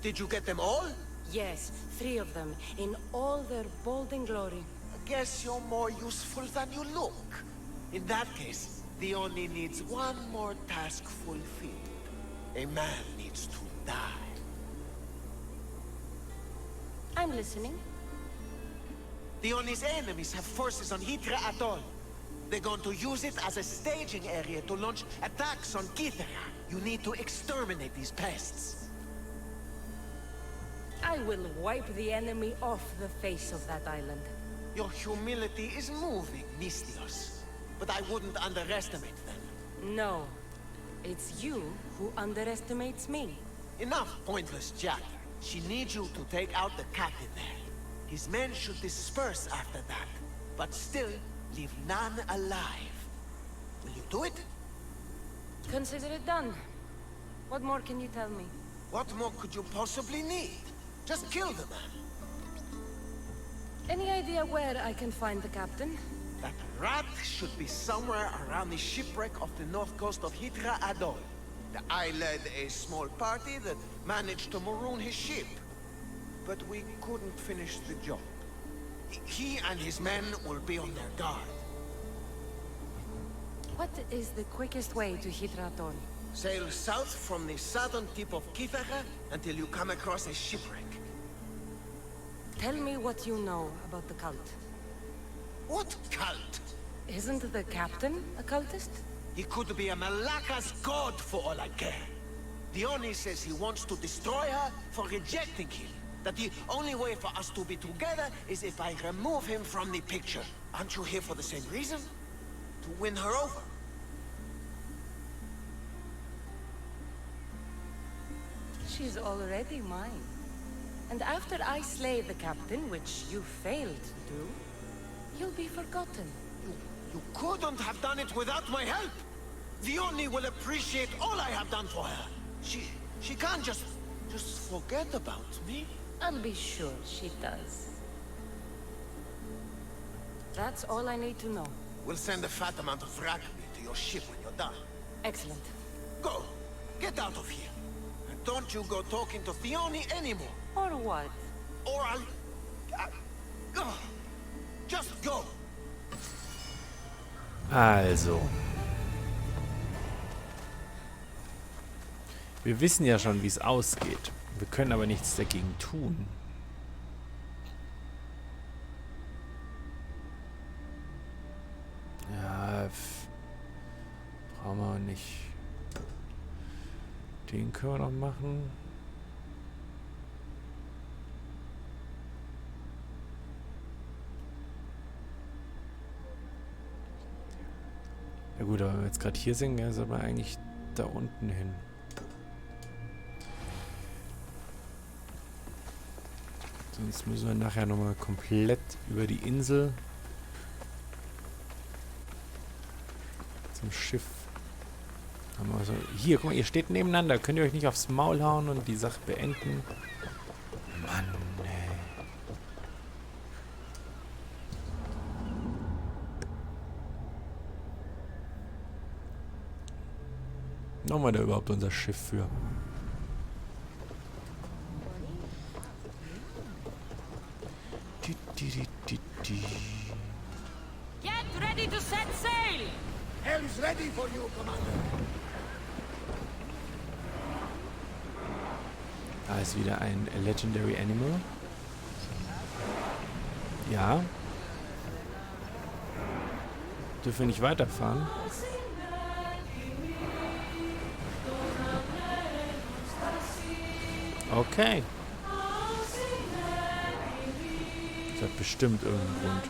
Did you get them all? Yes, 3 of them, in all their bold and glory. I guess you're more useful than you look. In that case, the Oni needs one more task fulfilled. A man needs to die. I'm listening. The Oni's enemies have forces on Kythera Atoll. They're going to use it as a staging area to launch attacks on Kythera. You need to exterminate these pests. I will wipe the enemy off the face of that island. Your humility is moving, Mystios. But I wouldn't underestimate them. No. It's you who underestimates me. Enough pointless chatter. She needs you to take out the captain there. His men should disperse after that, but still leave none alive. Will you do it? Consider it done. What more can you tell me? What more could you possibly need? Just kill the man. Any idea where I can find the captain? That rat should be somewhere around the shipwreck of the north coast of Kythera Atoll. I led a small party that managed to maroon his ship. But we couldn't finish the job. He and his men will be on their guard. What is the quickest way to Kythera Atoll? Sail south from the southern tip of Kythera until you come across a shipwreck. Tell me what you know about the cult. What cult? Isn't the captain a cultist? He could be a Malaka's god for all I care. The Oni says he wants to destroy her for rejecting him. That the only way for us to be together is if I remove him from the picture. Aren't you here for the same reason? To win her over? She's already mine. And after I slay the captain, which you failed to do, you'll be forgotten. You couldn't have done it without my help! The Oni will appreciate all I have done for her. She can't just forget about me. I'll be sure she does. That's all I need to know. We'll send a fat amount of Rakmi to your ship when you're done. Excellent. Go! Get out of here! And don't you go talking to Thioni anymore. Or what? Or I'll... just go! Also. Wir wissen ja schon, wie es ausgeht. Wir können aber nichts dagegen tun. Ja, brauchen wir nicht. Den können wir noch machen. Ja gut, aber wenn wir jetzt gerade hier sind, ja, soll man eigentlich da unten hin. Sonst müssen wir nachher nochmal komplett über die Insel zum Schiff. Also hier, guck mal, ihr steht nebeneinander. Könnt ihr euch nicht aufs Maul hauen und die Sache beenden? Mann, ey. Nochmal da überhaupt unser Schiff für. Get ready to set sail! Helm's ready for you, Commander. Da ist wieder ein Legendary Animal. Ja. Dürfen wir nicht weiterfahren? Okay. Das hat bestimmt irgendeinen Grund.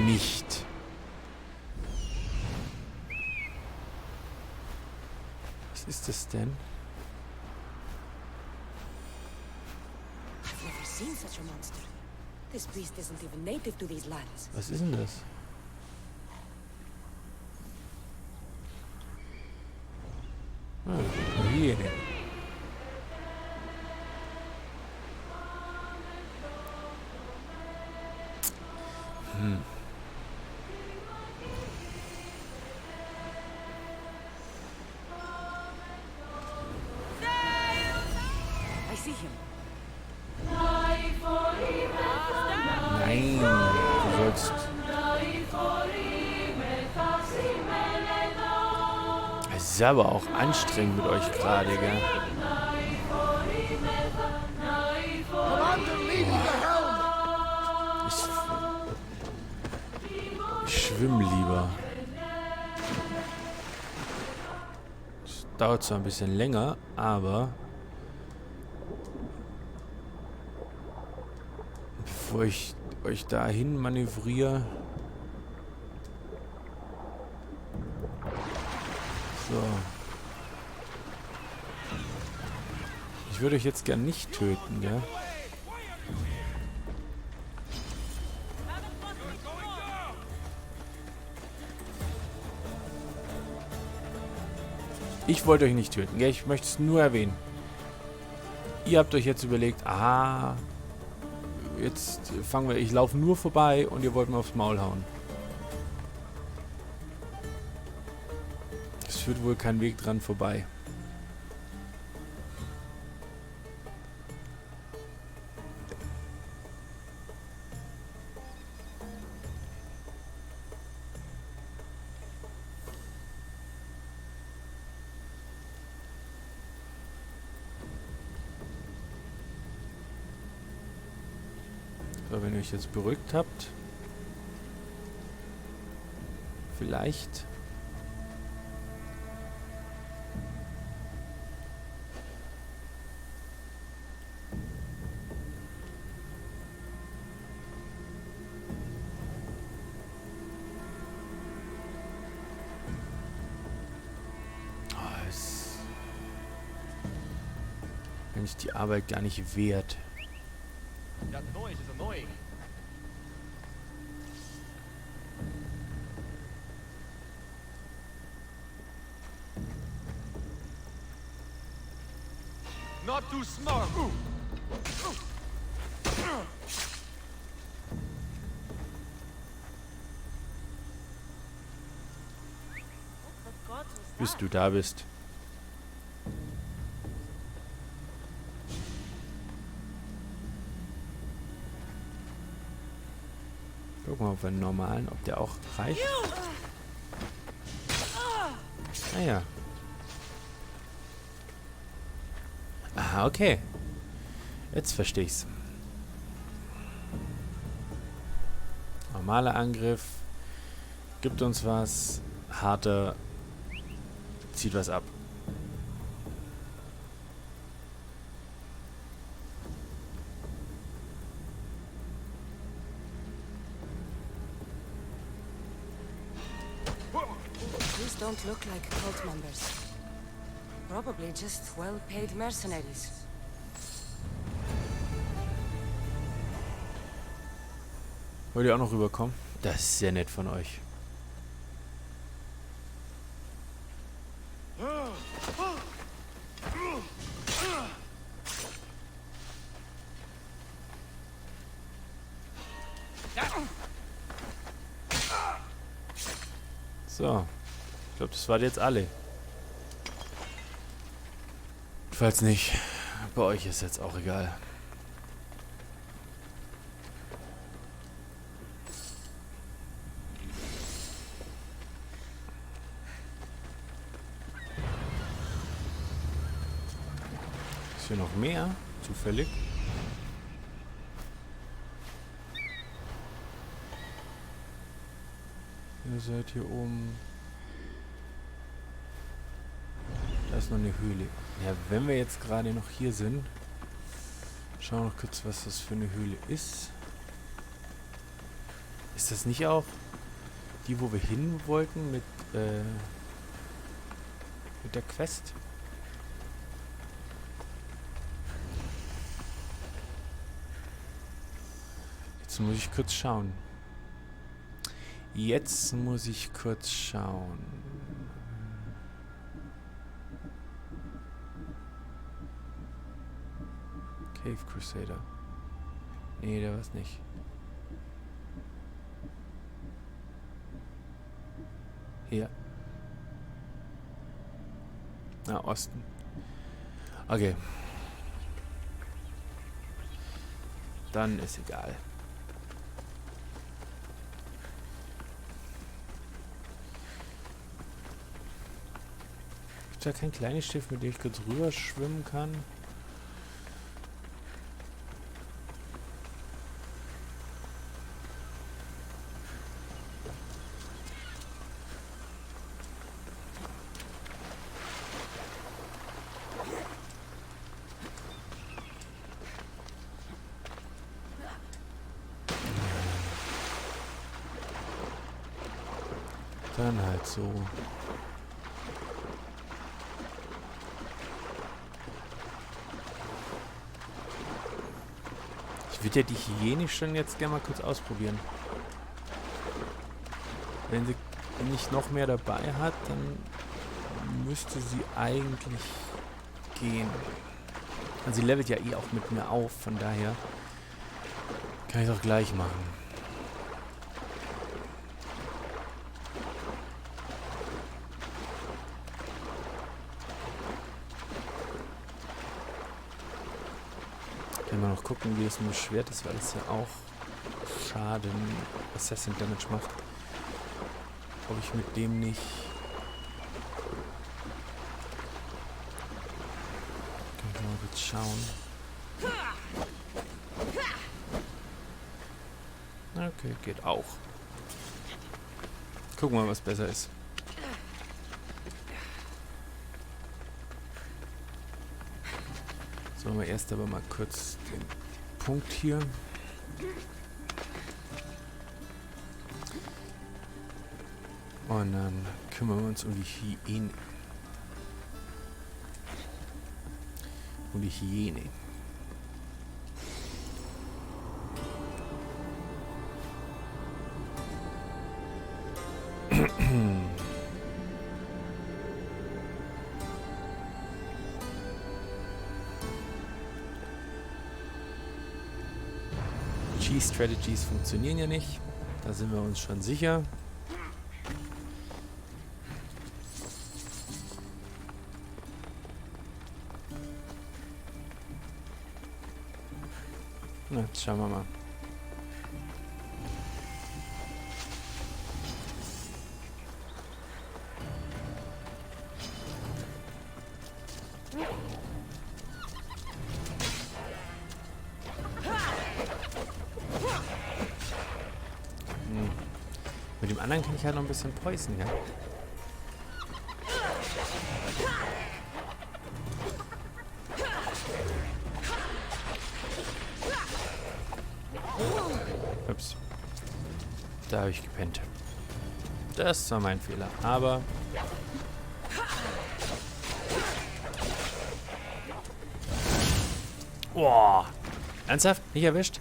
Nicht. Was ist das denn? I've never seen such a monster. This beast isn't even native to these lands. Was ist denn das? Ah, hier. I see him. Nein, du sollst... Es ist aber auch anstrengend mit euch gerade, gell? Ich schwimme lieber. Es dauert zwar ein bisschen länger, aber... Bevor ich euch dahin manövriere... So. Ich würde euch jetzt gern nicht töten, gell? Ich wollte euch nicht töten, gell? Ich möchte es nur erwähnen. Ihr habt euch jetzt überlegt, aha, jetzt fangen wir, ich laufe nur vorbei und ihr wollt mir aufs Maul hauen. Es führt wohl kein Weg dran vorbei. So, wenn ihr euch jetzt beruhigt habt, vielleicht ist eigentlich die Arbeit gar nicht wert. That noise is annoying. Not too smart. Bis du da bist. Gucken wir mal auf einen normalen, ob der auch reicht. Naja. Aha, okay. Jetzt verstehe ich's. Normaler Angriff. Gibt uns was. Harter. Zieht was ab. These don't look like cult members. Probably just well-paid mercenaries. Wollt ihr auch noch rüberkommen? Das ist sehr nett von euch. So. Ich glaube, das waren jetzt alle. Falls nicht, bei euch ist jetzt auch egal. hier noch mehr? Zufällig. Ihr seid hier oben. Da ist noch eine Höhle. Ja, wenn wir jetzt gerade noch hier sind, schauen wir noch kurz, was das für eine Höhle ist. Ist das nicht auch die, wo wir hin wollten mit der Quest? Jetzt muss ich kurz schauen. Cave Crusader. Nee, der war's nicht. Hier. Osten. Okay. Dann ist egal. Gibt es da kein kleines Schiff, mit dem ich kurz rüber schwimmen kann? Dann halt so. Ich würde ja die Hyäne schon jetzt gerne mal kurz ausprobieren. Wenn sie nicht noch mehr dabei hat, dann müsste sie eigentlich gehen. Also sie levelt ja eh auch mit mir auf, von daher kann ich es auch gleich machen. Mal noch gucken, wie es mit dem Schwert ist, weil es ja auch Schaden, Assassin Damage macht. Ob ich mit dem nicht... Kann ich mal kurz schauen. Okay, geht auch. Gucken wir mal, was besser ist. Sollen wir erst aber mal kurz den Punkt hier. Und dann kümmern wir uns um die Hyäne. Strategies funktionieren ja nicht. Da sind wir uns schon sicher. Na, jetzt schauen wir mal. Mit dem anderen kann ich halt noch ein bisschen poisen, ja? Ups. Da habe ich gepennt. Das war mein Fehler, aber... Boah! Ernsthaft? Nicht erwischt?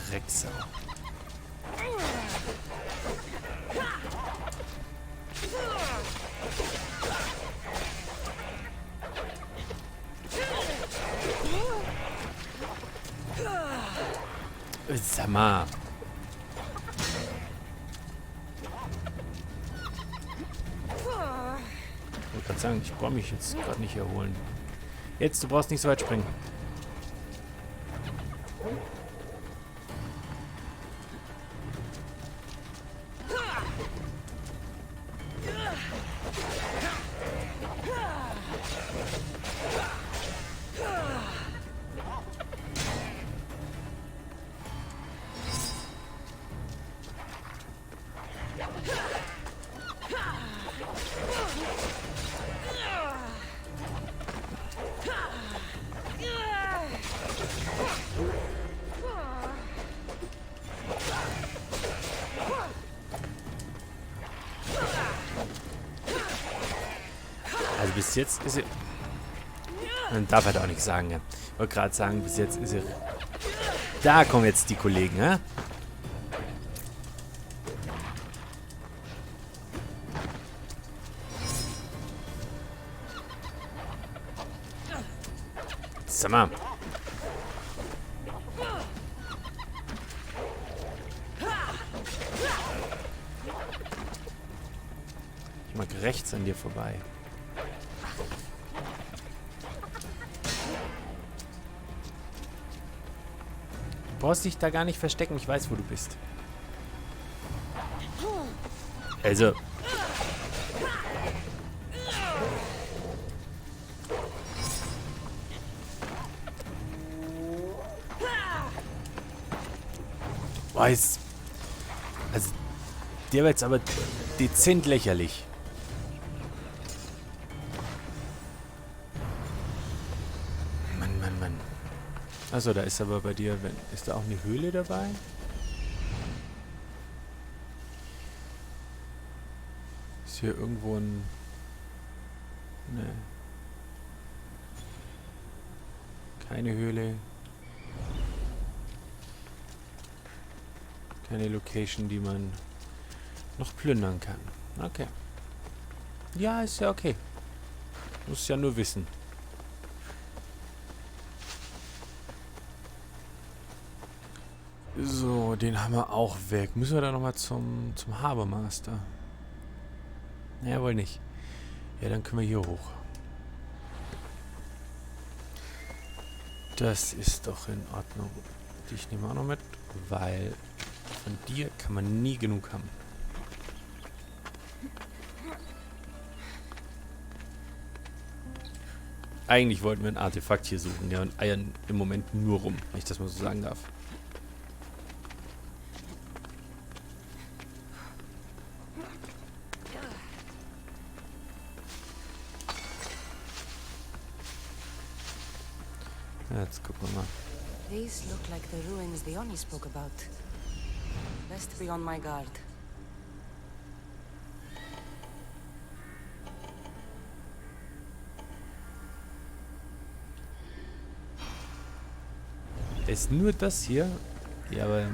Drecksau. Sag mal. Ich wollte gerade sagen, ich brauche mich jetzt gerade nicht erholen. Jetzt, du brauchst nicht so weit springen. bis jetzt ist er... Man darf halt auch nichts sagen, ja. Ich wollte gerade sagen, bis jetzt ist er... Da kommen jetzt die Kollegen, ja? Sag mal. Ich mag rechts an dir vorbei. Du brauchst dich da gar nicht verstecken. Ich weiß, wo du bist. Also. Weiß. Also, der war jetzt aber dezent lächerlich. Mann, Mann, Mann. Achso, da ist aber bei dir, ist da auch eine Höhle dabei? Ist hier irgendwo ein... Ne. Keine Höhle. Keine Location, die man noch plündern kann. Okay. Ja, ist ja okay. Muss ja nur wissen. So, den haben wir auch weg. Müssen wir da nochmal zum Harbourmaster? Naja, wohl nicht. Ja, dann können wir hier hoch. Das ist doch in Ordnung. Ich nehme auch noch mit, weil von dir kann man nie genug haben. Eigentlich wollten wir ein Artefakt hier suchen, ja, und eiern im Moment nur rum, wenn ich das mal so sagen darf. Jetzt gucken wir mal. These look like the ruins the Oni spoke about. Best be on my guard. Ist nur das hier? Ja, aber...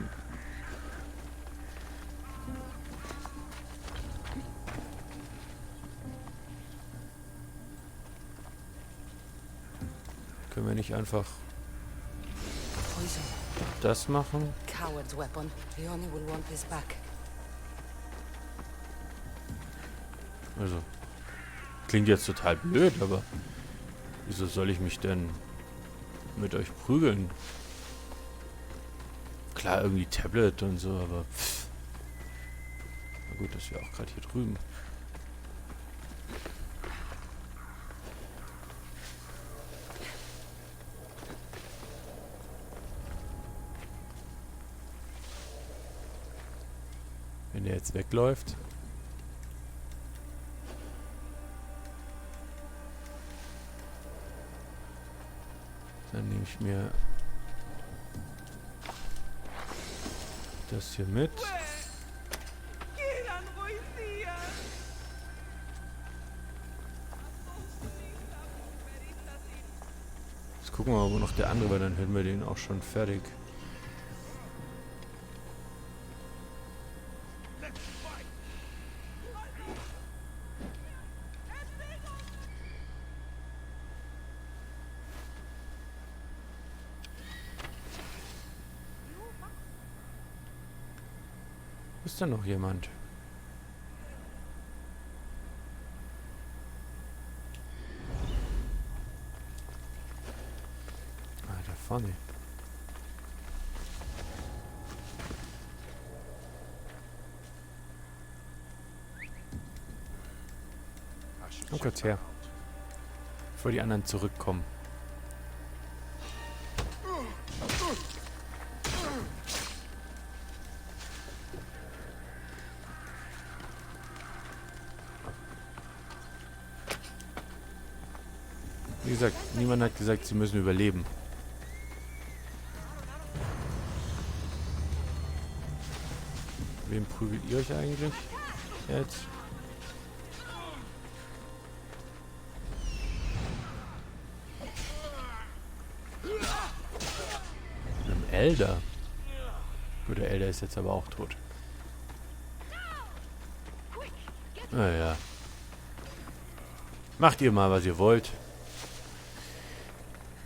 Können wir nicht einfach das machen? Coward's weapon. The Oni will want this back. Also, klingt jetzt total blöd, aber wieso soll ich mich denn mit euch prügeln? Klar, irgendwie Tablet und so, aber pff. Na gut, das wäre auch gerade hier drüben. Wenn der jetzt wegläuft. Dann nehme ich mir das hier mit. Jetzt gucken wir mal, wo noch der andere war, dann hätten wir den auch schon fertig. Ist da noch jemand? Ah, da vorne. Oh Gott, her. Bevor die anderen zurückkommen. Wie gesagt, niemand hat gesagt, sie müssen überleben. Wem prügelt ihr euch eigentlich jetzt? Elder. Gut, der Elder ist jetzt aber auch tot. Naja. Macht ihr mal, was ihr wollt.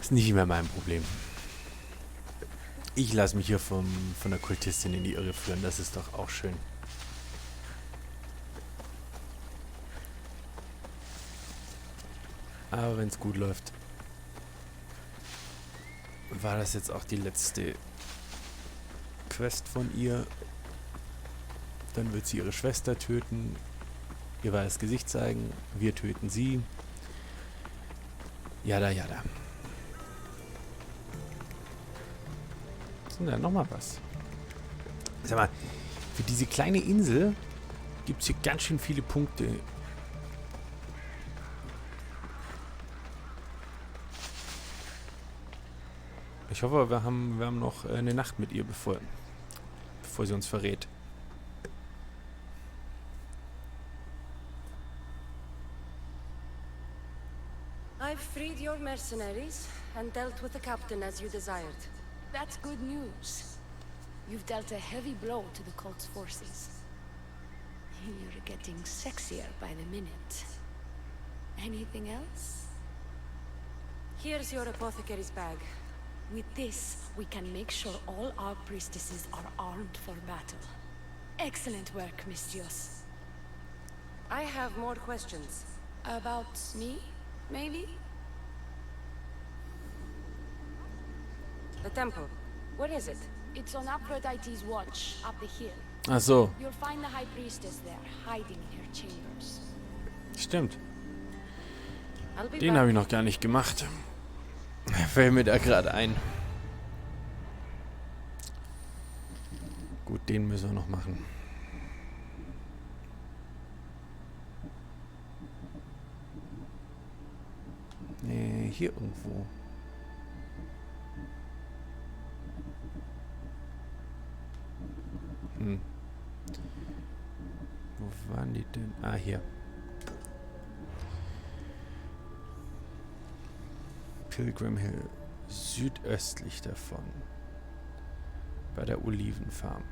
Ist nicht mehr mein Problem. Ich lasse mich hier von der Kultistin in die Irre führen. Das ist doch auch schön. Aber wenn es gut läuft, war das jetzt auch die letzte Quest von ihr. Dann wird sie ihre Schwester töten, ihr wahres Gesicht zeigen, wir töten sie. Jada, jada. Da nochmal was. Sag mal, für diese kleine Insel gibt es hier ganz schön viele Punkte. Ich hoffe, wir haben noch eine Nacht mit ihr, bevor sie uns verrät. I've freed your mercenaries and dealt with the captain as you desired. That's good news. You've dealt a heavy blow to the cult's forces. You're getting sexier by the minute. Anything else? Here's your apothecary's bag. With this, we can make sure all our priestesses are armed for battle. Excellent work, Mistios. I have more questions. About me, maybe? The temple. Where is it? It's on Aphrodite's watch, up the hill. Ach so. You'll find the High Priestess there, hiding in her chambers. Stimmt. I'll be Den back. habe ich noch gar nicht gemacht. Fällt mir da gerade ein. Gut, den müssen wir noch machen. Hier irgendwo. Wo waren die denn? Ah, hier. Pilgrim Hill. Südöstlich davon. Bei der Olivenfarm.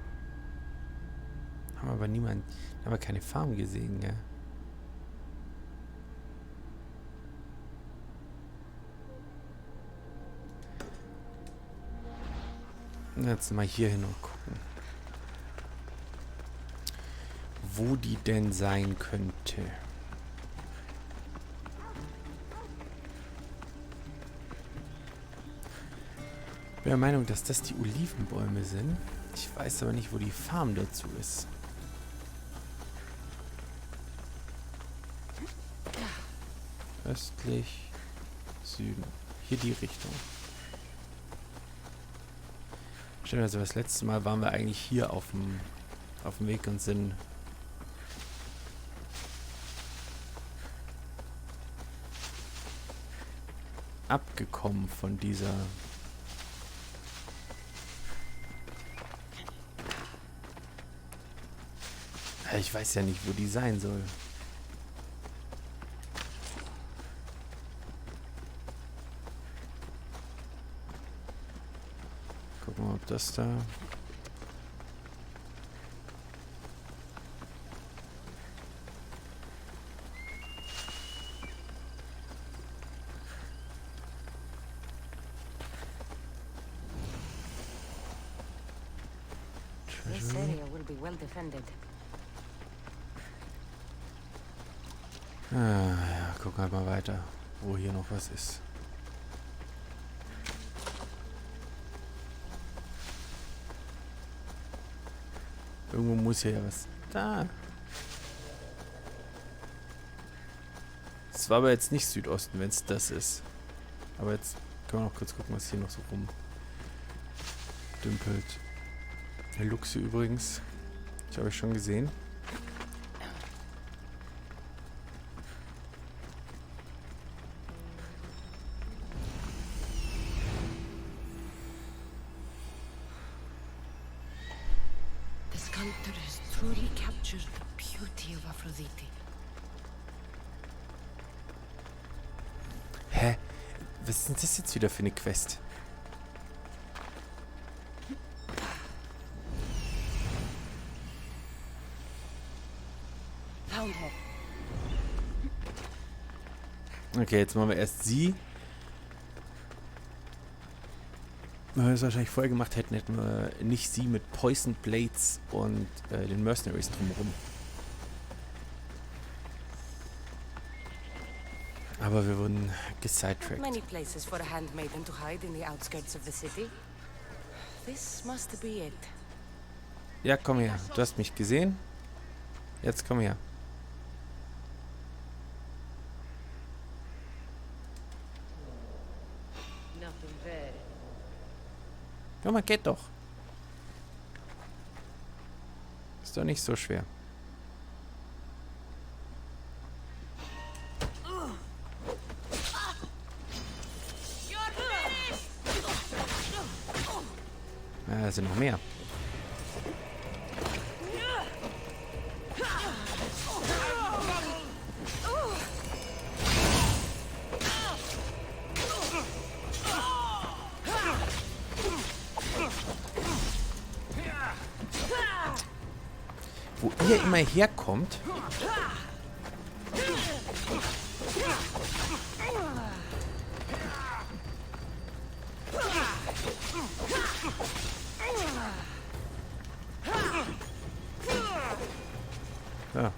Haben aber niemand... Haben wir keine Farm gesehen, gell? Jetzt mal hier hin und gucken. Wo die denn sein könnte. Ich bin der Meinung, dass das die Olivenbäume sind. Ich weiß aber nicht, wo die Farm dazu ist. Östlich, Süden. Hier die Richtung. Stimmt, also das letzte Mal waren wir eigentlich hier auf dem Weg und sind abgekommen von dieser ich weiß ja nicht, wo die sein soll. Gucken wir mal, ob das da... This area will be well defended. Ah, ja, guck halt mal weiter, wo hier noch was ist. Irgendwo muss hier ja was... Da! Es war aber jetzt nicht Südosten, wenn es das ist. Aber jetzt können wir noch kurz gucken, was hier noch so rumdümpelt. Der Luchse übrigens. Ich habe ich schon gesehen. The sculptor has truly captured the beauty of Aphrodite. Hä? Was ist denn das jetzt wieder für eine Quest? found her. Okay, jetzt machen wir erst sie. Wenn wir es wahrscheinlich vorher gemacht hätten, hätten wir nicht sie mit Poison Blades und den Mercenaries drumherum. Aber wir wurden gesidetrackt. Many places for a handmaiden to hide in the outskirts of the city. This must be it. Ja, komm her. Du hast mich gesehen. Jetzt komm her. Nothing there. Komm mal, geht doch. Ist doch nicht so schwer. Ja, da sind noch mehr. Wo ihr immer herkommt. Ja.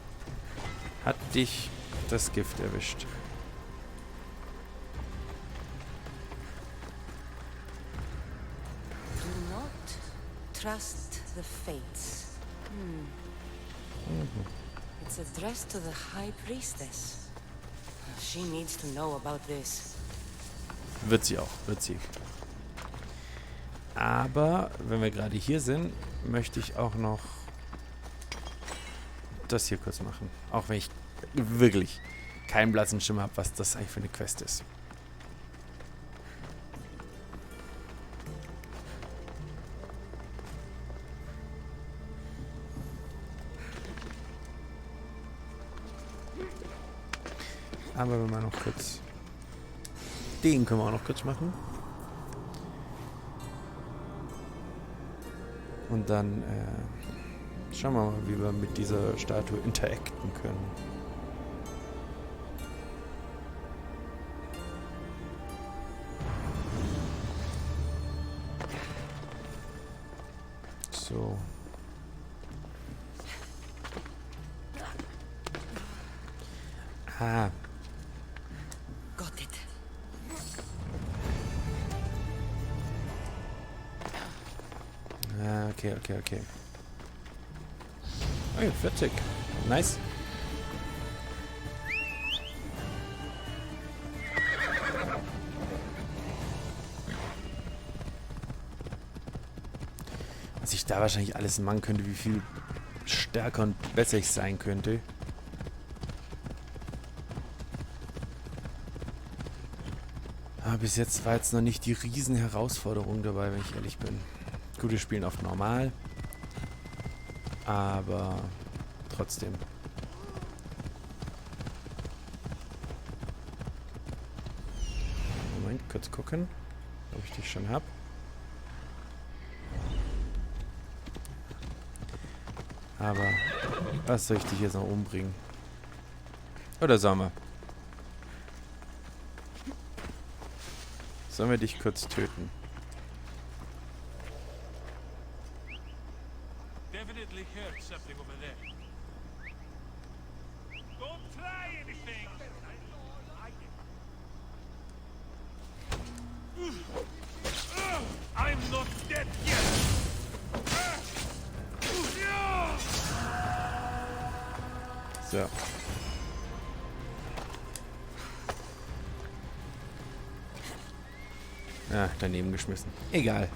Hat dich das Gift erwischt. Do not trust the fates. It's addressed to the High Priestess. She needs to know about this. Wird sie auch, wird sie. Aber, wenn wir gerade hier sind, möchte ich auch noch das hier kurz machen. Auch wenn ich wirklich keinen blassen Schimmer habe, was das eigentlich für eine Quest ist. Aber wenn wir noch kurz... Den können wir auch noch kurz machen. Und dann schauen wir mal, wie wir mit dieser Statue interacten können. So. Ah. Got it. Ah, okay. Oh ja, 40. Nice. Was ich da wahrscheinlich alles machen könnte, wie viel stärker und besser ich sein könnte. Aber bis jetzt war jetzt noch nicht die riesen Herausforderung dabei, wenn ich ehrlich bin. Gut, wir spielen auf normal. Aber trotzdem. Moment, kurz gucken, ob ich dich schon hab. Aber was soll ich dich jetzt noch umbringen? Oder sollen wir? Sollen wir dich kurz töten? Definitely heard something over there. Don't try anything. I'm not dead yet. So. Ah, daneben geschmissen. Egal.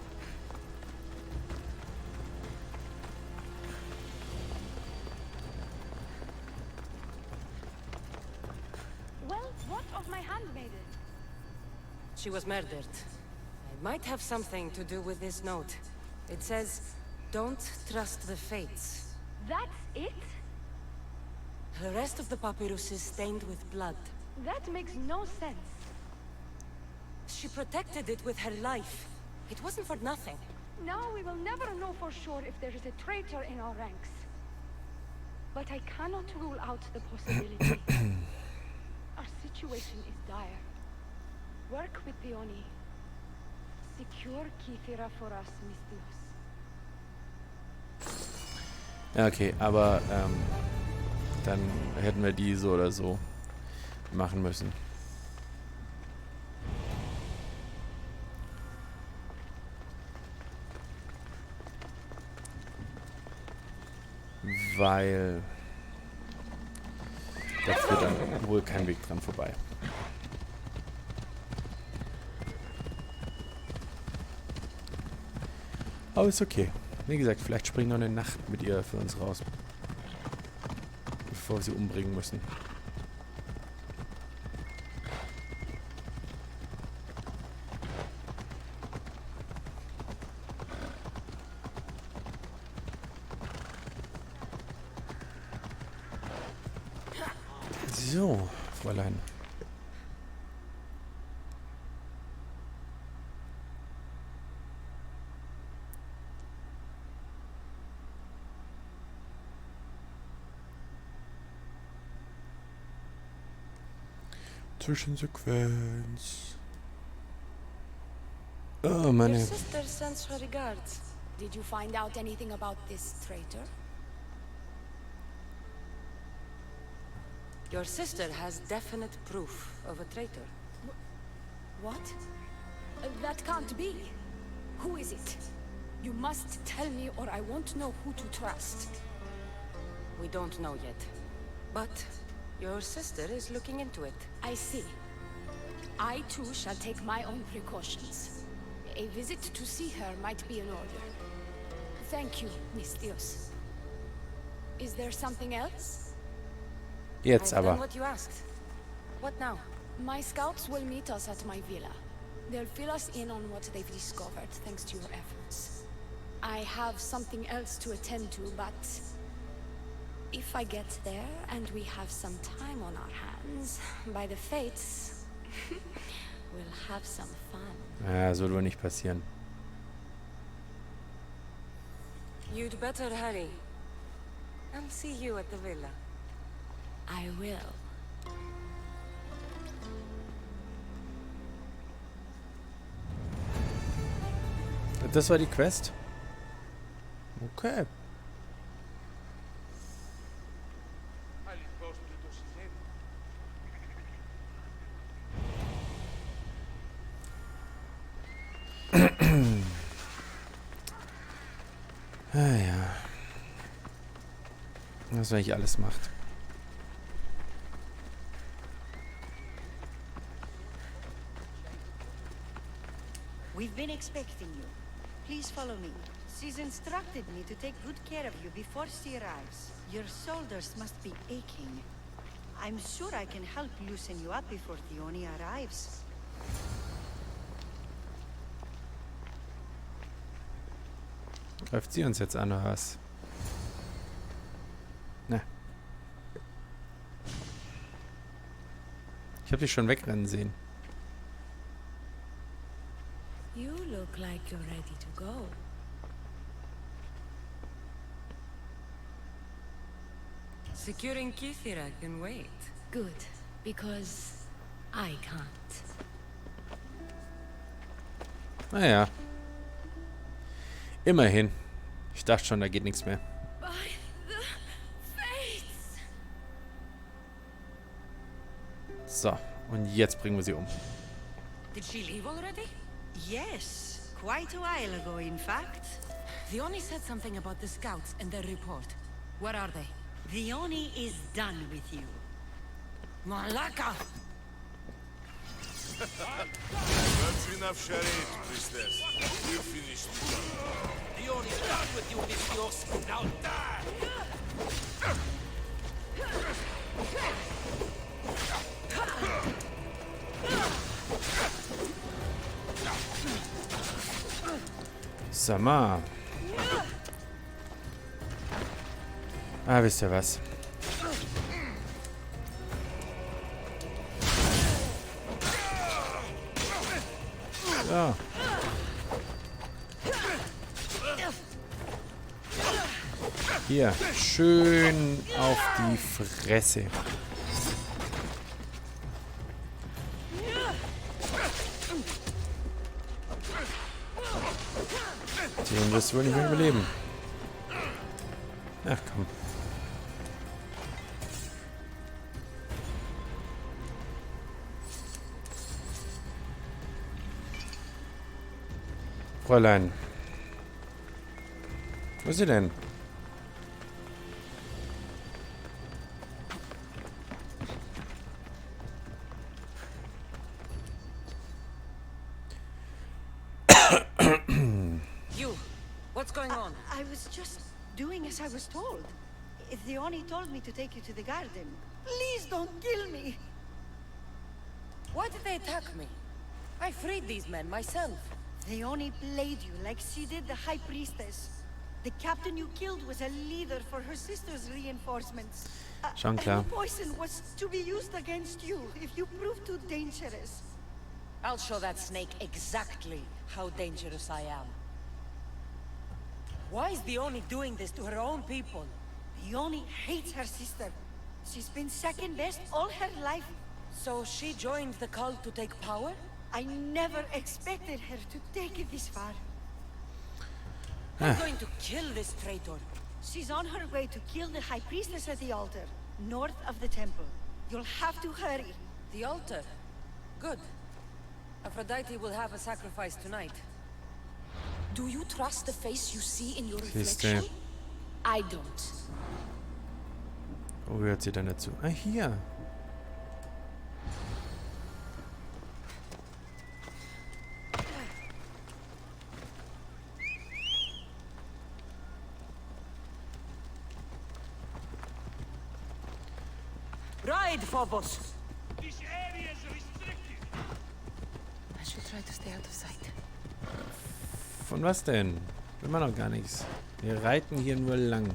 Well, what of my handmaiden? She was murdered. It might have something to do with this note. It says, "Don't trust the fates." That's it? The rest of the papyrus is stained with blood. That makes no sense. She protected it with her life. It wasn't for nothing. Now we will never know for sure if there is a traitor in our ranks. but I cannot rule out the possibility. Our situation is dire. Work with the Oni. Secure Kythera for us, Mystios. Ja, okay, aber dann hätten wir die so oder so machen müssen. Weil da führt dann wohl kein Weg dran vorbei. Aber ist okay. Wie gesagt, vielleicht springt noch eine Nacht mit ihr für uns raus. Bevor wir sie umbringen müssen. So, Fräulein. Zwischensequenz. Oh, meine. Your sister sends her regards. Did you find out anything about this traitor? Your sister has definite proof of a traitor. What? That can't be. Who is it? You must tell me or I won't know who to trust. We don't know yet. But your sister is looking into it. I see. I too shall take my own precautions. A visit to see her might be in order. Thank you, Mystios. Is there something else? Jetzt I've done aber. what you asked. What now? My scouts will meet us at my villa. They'll fill us in on what they've discovered, thanks to your efforts. I have something else to attend to, but if I get there and we have some time on our hands, by the fates, we'll have some fun. Ja, soll wohl nicht passieren. You'd better hurry. I'll see you at the villa. I will. Das war die Quest? Okay. Ah ja. Was eigentlich alles macht. We've been expecting you. Please follow me. She's instructed me to take good care of you before she arrives. Your shoulders must be aching. I'm sure I can help loosen you up before the Oni arrives. Greift sie uns jetzt an, oder was? Na. Ich habe dich schon wegrennen sehen. You look like you're ready to go. Securing Kythera can wait. Good, because I can't. Naja. Immerhin. Ich dachte schon, da geht nichts mehr. By the fates. So, und jetzt bringen wir sie um. Did she leave already? Yes, quite a while ago, in fact. The Oni said something about the scouts and their report. Where are they? The Oni is done with you. Malaka! That's enough charade, priestess. We're finished. The Oni's done with you, Mystios. Now die! Sag mal. Ah, wisst ihr was? So. Hier, schön auf die Fresse. Den wirst du wohl nicht mehr überleben. Ach komm. Fräulein. Wo ist sie denn? You, what's going on? I was just doing as I was told. Theoni told me to take you to the garden. Please don't kill me. Why did they attack me? I freed these men myself. Theoni played you like she did the High Priestess. The captain you killed was a leader for her sister's reinforcements. Schon And klar. the poison was to be used against you if you prove too dangerous. I'll show that snake exactly how dangerous I am. Why is Dione doing this to her own people? Theoni hates her sister. She's been second best all her life. So she joined the cult to take power? I never expected her to take it this far. I'm going to kill this traitor. She's on her way to kill the High Priestess at the altar, north of the temple. You'll have to hurry. The altar? Good. Aphrodite will have a sacrifice tonight. Do you trust the face you see in your Siehste. reflection? I don't. Wo gehört sie denn dazu? Ah, hier. Ride, Phobos! This area is restricted. I should try to stay out of sight. Von was denn? Immer noch gar nichts. Wir reiten hier nur lang.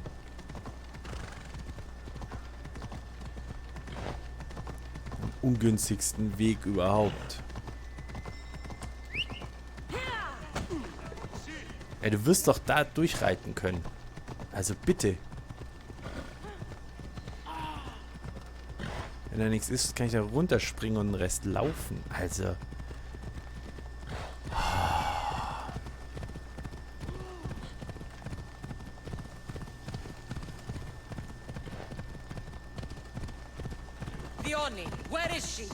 Am ungünstigsten Weg überhaupt. Ey, du wirst doch da durchreiten können. Also bitte. Wenn da nichts ist, kann ich da runterspringen und den Rest laufen. Also. Dione, where is she?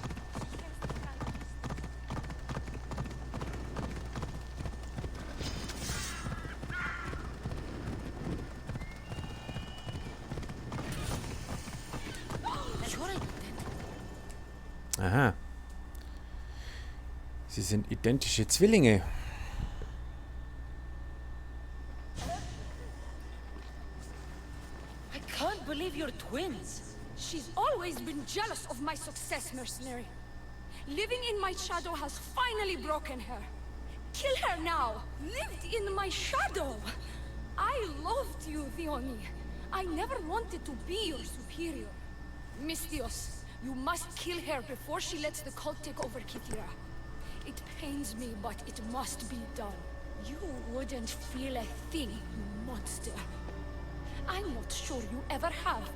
Aha. Sie sind identische Zwillinge. I can't believe you're twins. She's always been jealous of my success, mercenary. Living in my shadow has finally broken her. Kill her now! Lived in my shadow! I loved you, Theoni. I never wanted to be your superior. Misthios, you must kill her before she lets the cult take over Kythera. It pains me, but it must be done. You wouldn't feel a thing, you monster. I'm not sure you ever have.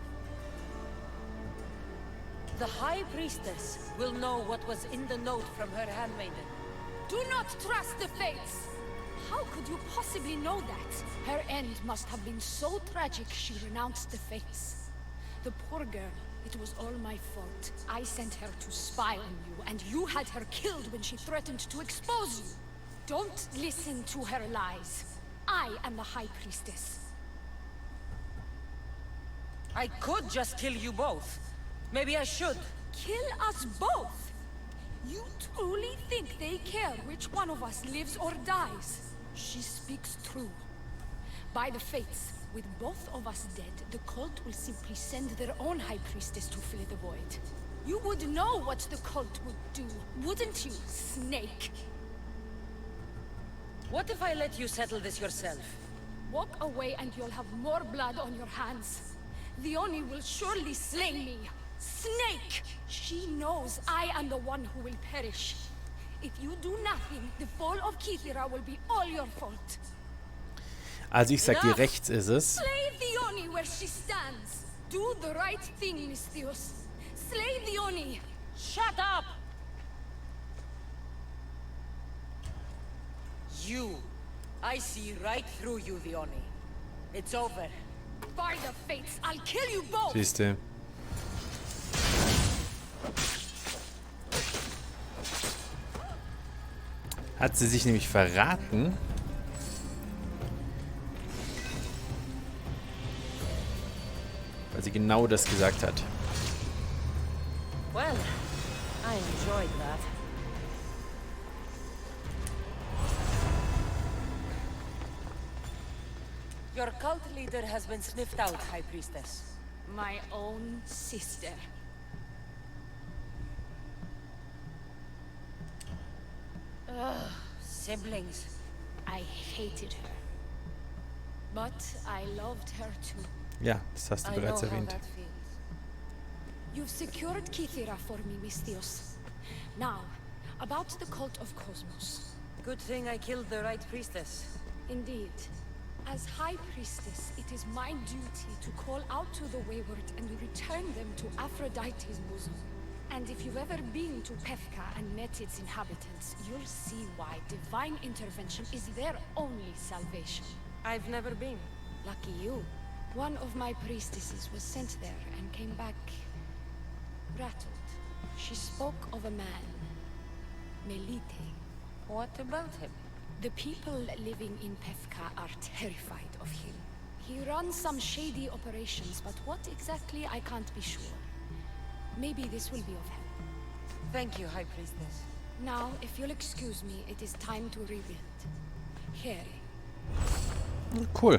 The High Priestess will know what was in the note from her handmaiden. Do not trust the fates! How could you possibly know that? Her end must have been so tragic she renounced the fates. The poor girl, it was all my fault. I sent her to spy on you, and you had her killed when she threatened to expose you. Don't listen to her lies. I am the High Priestess. I could just kill you both. Maybe I should. Kill us both? You truly think they care which one of us lives or dies? She speaks true. By the fates, with both of us dead, the cult will simply send their own High Priestess to fill the void. You would know what the cult would do, wouldn't you, snake? What if I let you settle this yourself? Walk away and you'll have more blood on your hands. Theoni will surely slay me. Snake! She knows I am the one who will perish. If you do nothing, the fall of Kythera will be all your fault. Also ich sag dir, rechts ist es. Slay Theoni! Oni where she stands. Do the right thing, Misthios. Slay the Oni. Shut up! You. I see right through you, the Oni. It's over. By the fates, I'll kill you both! Siehste. Hat sie sich nämlich verraten. Weil sie genau das gesagt hat. Well, I enjoyed that. Your cult leader has been sniffed out, High Priestess. My own sister. Ugh, siblings. I hated her. But I loved her too. Ja, das hast du I bereits know how erwähnt. that feels. You've secured Kythera for me, Misthios. Now, about the cult of Cosmos. Good thing I killed the right priestess. Indeed. As High Priestess, it is my duty to call out to the wayward and return them to Aphrodite's bosom. And if you've ever been to Pefka and met its inhabitants, you'll see why divine intervention is their only salvation. I've never been. Lucky you. One of my priestesses was sent there and came back rattled. She spoke of a man, Melite. What about him? The people living in Pefka are terrified of him. He runs some shady operations, but what exactly I can't be sure. Maybe this will be of help. Thank you, High Priestess. Now, if you'll excuse me, it is time to rebuild. Here. Cool.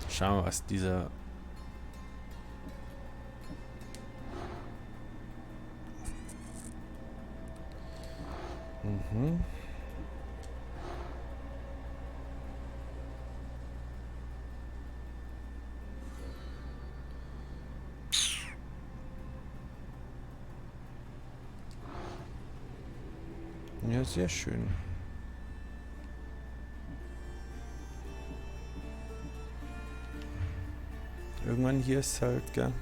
Schauen wir, was dieser... Ja, sehr schön. Irgendwann hier ist halt, gell?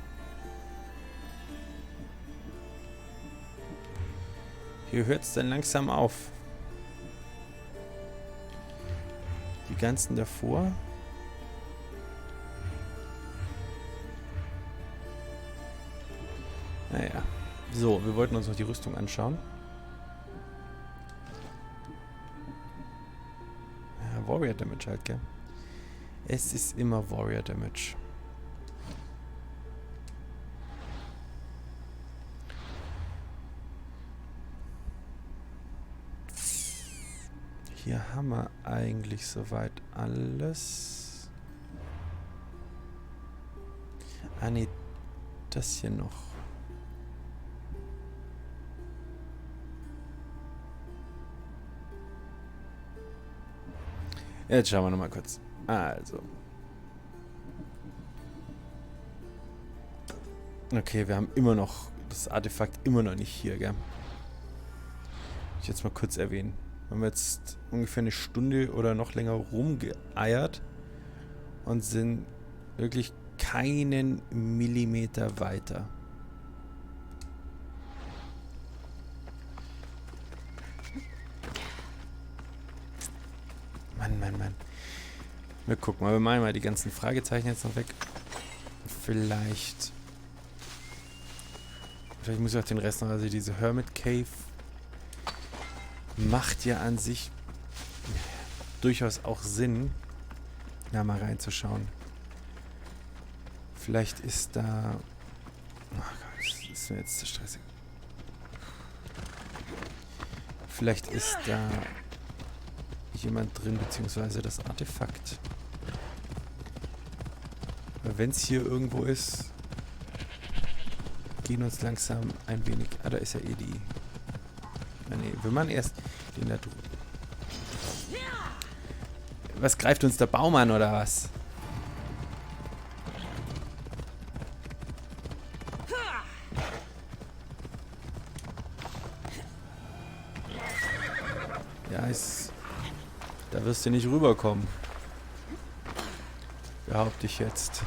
Hier hört es dann langsam auf. Die ganzen davor. Naja. So, wir wollten uns noch die Rüstung anschauen. Ja, Warrior Damage halt, gell? Es ist immer Warrior Damage. Hier haben wir eigentlich soweit alles. Ah ne, das hier noch. Jetzt schauen wir nochmal kurz. Also. Okay, wir haben immer noch das Artefakt immer noch nicht hier, gell? Ich jetzt mal kurz erwähnen. Wir haben jetzt ungefähr eine Stunde oder noch länger rumgeeiert und sind wirklich keinen Millimeter weiter. Mann. Wir gucken mal, wir machen mal die ganzen Fragezeichen jetzt noch weg. Vielleicht muss ich auch den Rest noch, also diese Hermit Cave macht ja an sich durchaus auch Sinn, da mal reinzuschauen. Vielleicht ist da... Oh Gott, das ist mir jetzt zu stressig. Vielleicht ist da jemand drin, beziehungsweise das Artefakt. Aber wenn es hier irgendwo ist, gehen uns langsam ein wenig... Ah, da ist ja eh die... Ah, nee, wir machen erst den da drüben. Was greift uns der Baum an, oder was? Da wirst du nicht rüberkommen. Behaupte ich jetzt.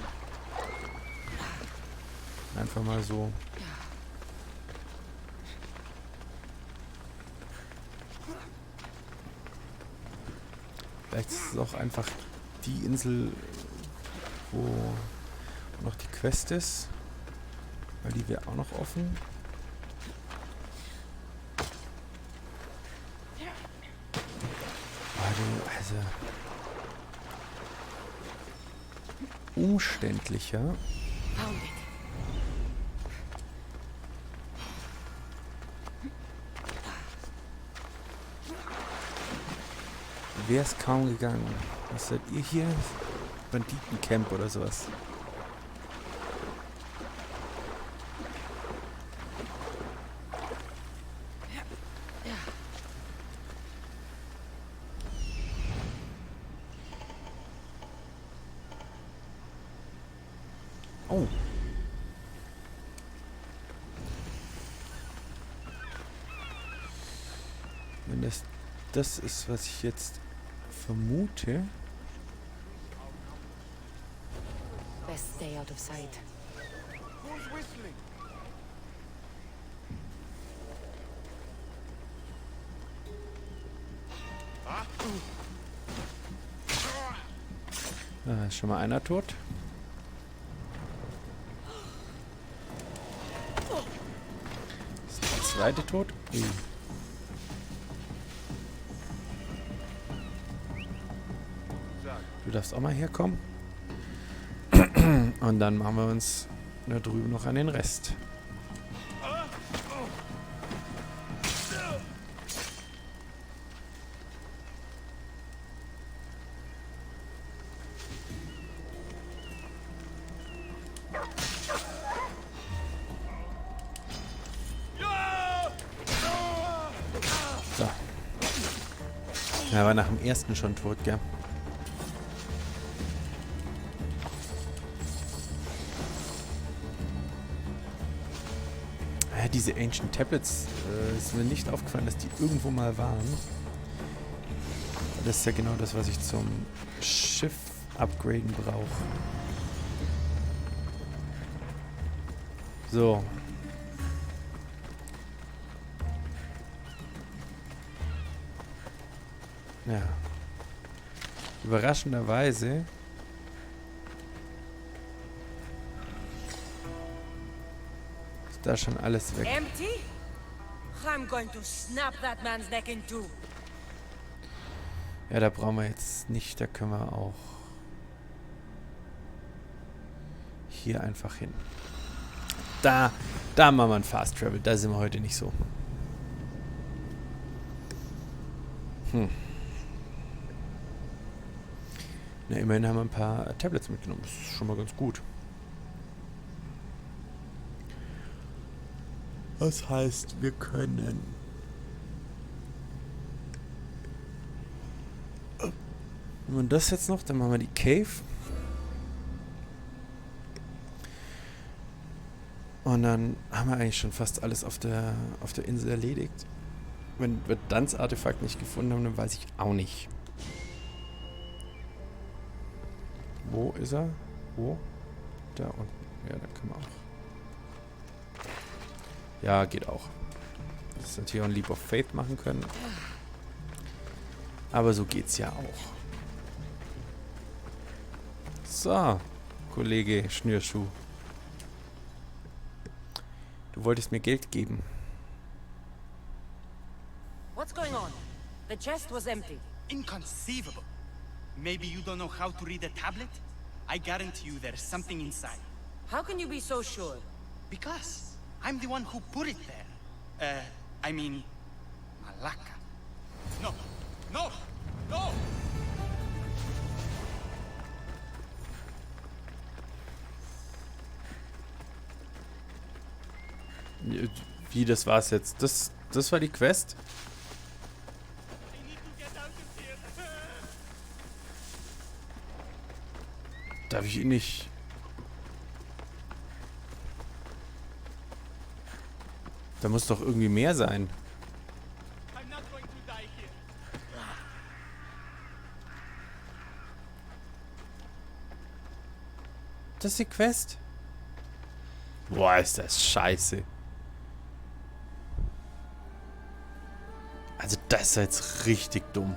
Einfach mal so. Vielleicht ist es auch einfach die Insel, wo noch die Quest ist. Weil die wäre auch noch offen. Also umständlicher. Wäre es kaum gegangen. Was seid ihr hier? Banditencamp oder sowas. Oh. Wenn das ist, was ich jetzt vermute. Best stay out of sight. Who's whistling? Da ist schon mal einer tot. Ist der zweite tot? Ui. Du darfst auch mal herkommen. Und dann machen wir uns da drüben noch an den Rest. So. Er war nach dem ersten schon tot, gell? Diese Ancient Tablets, ist mir nicht aufgefallen, dass die irgendwo mal waren. Das ist ja genau das, was ich zum Schiff upgraden brauche. So. Ja. Überraschenderweise da schon alles weg. Empty? I'm going to snap that man's neck in two. Ja, da brauchen wir jetzt nicht, da können wir auch hier einfach hin. Da machen wir ein Fast Travel, da sind wir heute nicht so. Na, immerhin haben wir ein paar Tablets mitgenommen, das ist schon mal ganz gut. Das heißt, wir können und das jetzt noch, dann machen wir die Cave. Und dann haben wir eigentlich schon fast alles auf der Insel erledigt. Wenn wir dann das Artefakt nicht gefunden haben, dann weiß ich auch nicht. Wo ist er? Wo? Da unten. Ja, da können wir auch. Ja, geht auch. Das ist natürlich auch ein Leap of Faith machen können. Aber so geht's ja auch. So, Kollege Schnürschuh. Du wolltest mir Geld geben. What's going on? The chest was empty. Inconceivable. Maybe you don't know how to read a tablet? I guarantee you there's something inside. How can you be so sure? Because I'm the one who put it there. I mean, Malaka. No, no, no! Wie, das war's jetzt? Das war die Quest? Darf ich ihn nicht... Da muss doch irgendwie mehr sein. Das ist die Quest? Boah, ist das scheiße. Also das ist jetzt richtig dumm.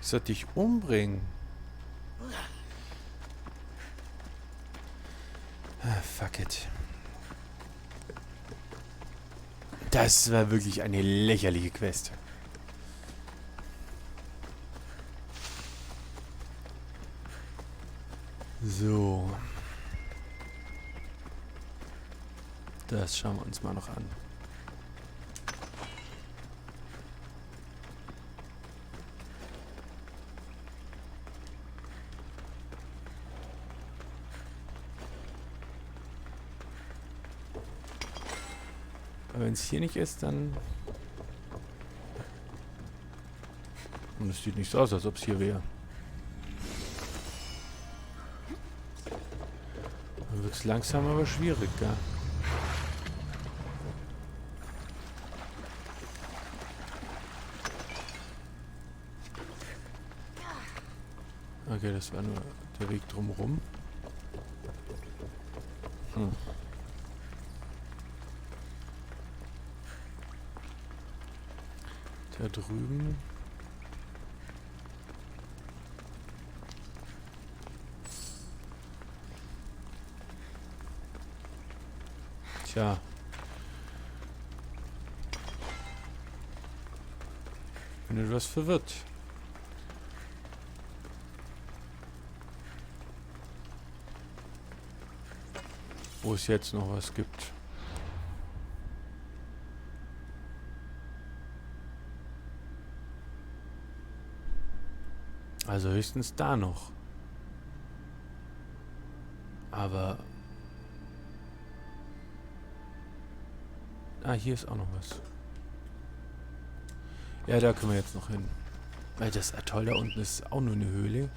Ich sollte dich umbringen. Ah, fuck it. Das war wirklich eine lächerliche Quest. So. Das schauen wir uns mal noch an. Aber wenn es hier nicht ist, dann... Und es sieht nicht so aus, als ob es hier wäre. Dann wird es langsam aber schwierig, gell? Okay, das war nur der Weg drumherum. Da drüben. Tja. Ich bin etwas verwirrt. Wo es jetzt noch was gibt. Also höchstens da noch. Aber... Ah, hier ist auch noch was. Ja, da können wir jetzt noch hin. Weil das Atoll da unten ist auch nur eine Höhle.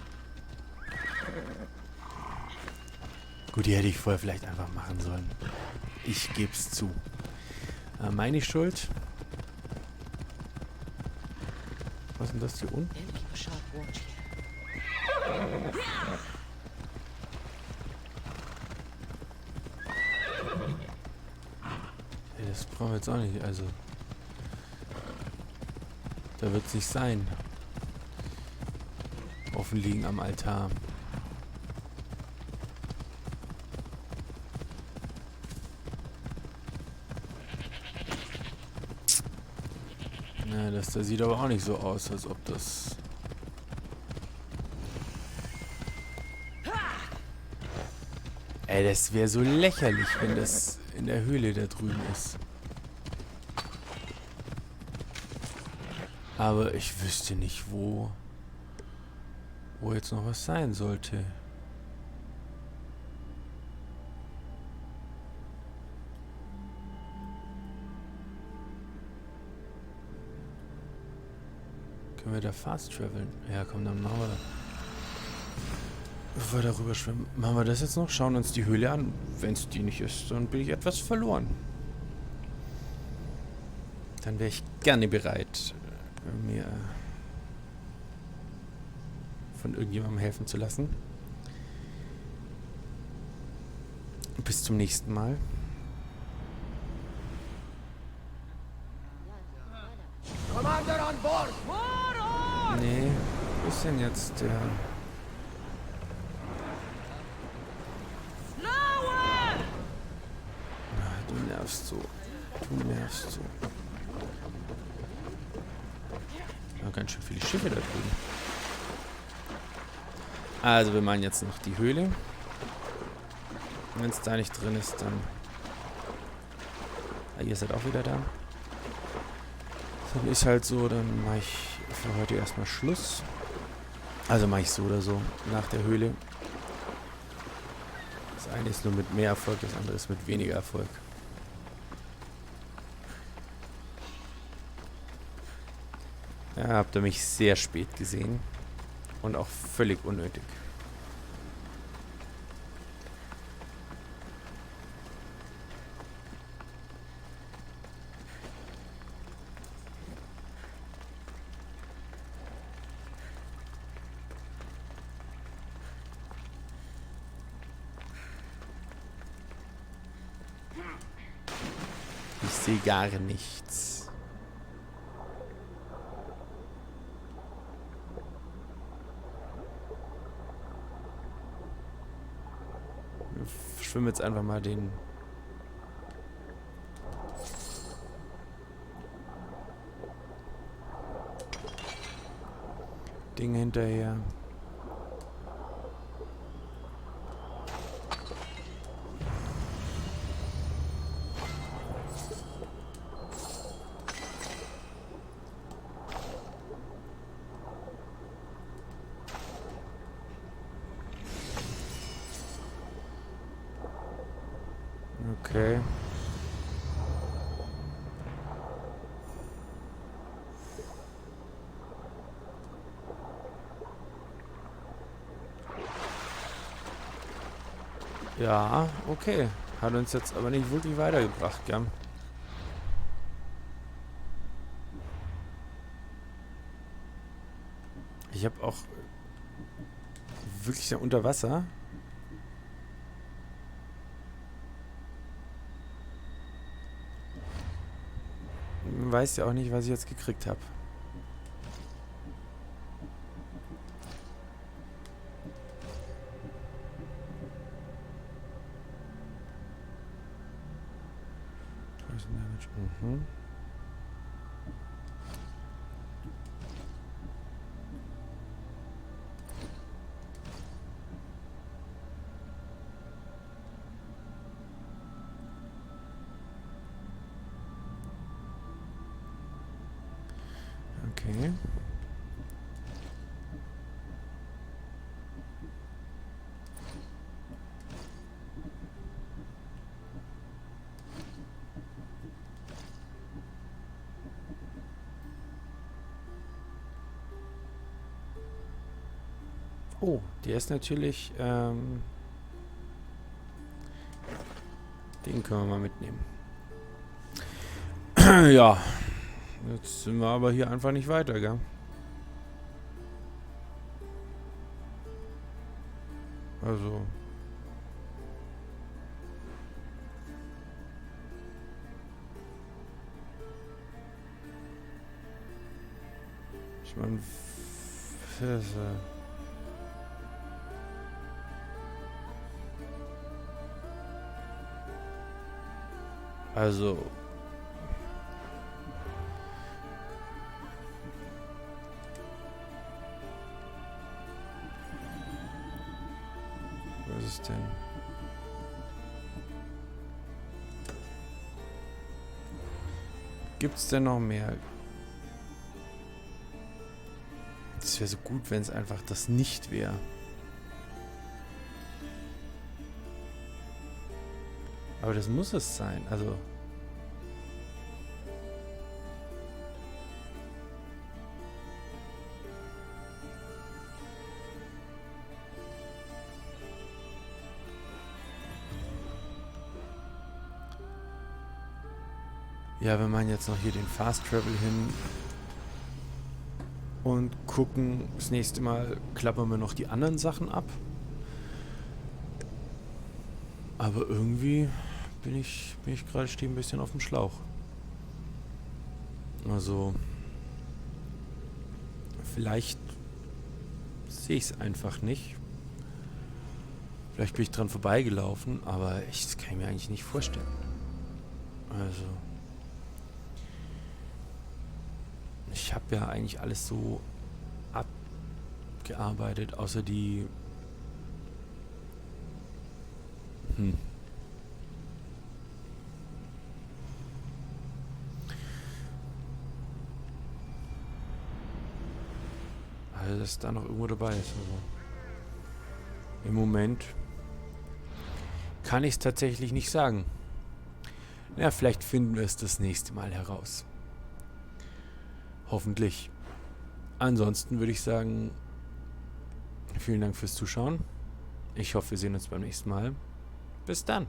Gut, die hätte ich vorher vielleicht einfach machen sollen. Ich geb's zu. Meine Schuld. Was ist denn das hier unten? Hey, das brauchen wir jetzt auch nicht. Also, da wird es nicht sein. Offen liegen am Altar. Ja, das da sieht aber auch nicht so aus, als ob das... Ey, das wäre so lächerlich, wenn das in der Höhle da drüben ist. Aber ich wüsste nicht, wo jetzt noch was sein sollte. Können wir da fast traveln? Ja, komm, dann machen wir... Bevor wir darüber schwimmen, machen wir das jetzt noch. Schauen uns die Höhle an. Wenn es die nicht ist, dann bin ich etwas verloren. Dann wäre ich gerne bereit, mir von irgendjemandem helfen zu lassen. Bis zum nächsten Mal. Commander an Bord! Nee, wo ist denn jetzt der... Du nervst so. Du nervst so. Ja, ganz schön viele Schiffe da drüben. Also wir machen jetzt noch die Höhle. Wenn es da nicht drin ist, dann... Ah, ihr seid auch wieder da. Dann ist halt so, dann mache ich für heute erstmal Schluss. Also mache ich so oder so nach der Höhle. Das eine ist nur mit mehr Erfolg, das andere ist mit weniger Erfolg. Ja, habt ihr mich sehr spät gesehen. Und auch völlig unnötig. sehe gar nichts. Wir schwimmen jetzt einfach mal den Ding hinterher. Okay. Ja, okay. Hat uns jetzt aber nicht wirklich weitergebracht, gell? Ich habe auch wirklich ja unter Wasser. Weiß ja auch nicht, was ich jetzt gekriegt habe. Mhm. Okay. Oh, der ist natürlich, den können wir mal mitnehmen. Ja, jetzt sind wir aber hier einfach nicht weiter, gell? Also. Ich meine, also was ist denn? Gibt's denn noch mehr? Es wäre so gut, wenn es einfach das nicht wäre. Aber das muss es sein, also. Ja, wir machen jetzt noch hier den Fast Travel hin und gucken, das nächste Mal klappern wir noch die anderen Sachen ab. Aber irgendwie bin ich gerade stehen ein bisschen auf dem Schlauch. Also vielleicht sehe ich es einfach nicht. Vielleicht bin ich dran vorbeigelaufen, aber das kann ich mir eigentlich nicht vorstellen. Also ich habe ja eigentlich alles so abgearbeitet, außer die Also, dass da noch irgendwo dabei ist. Also. Im Moment kann ich es tatsächlich nicht sagen. Ja, vielleicht finden wir es das nächste Mal heraus. Hoffentlich. Ansonsten würde ich sagen, vielen Dank fürs Zuschauen. Ich hoffe, wir sehen uns beim nächsten Mal. Bis dann.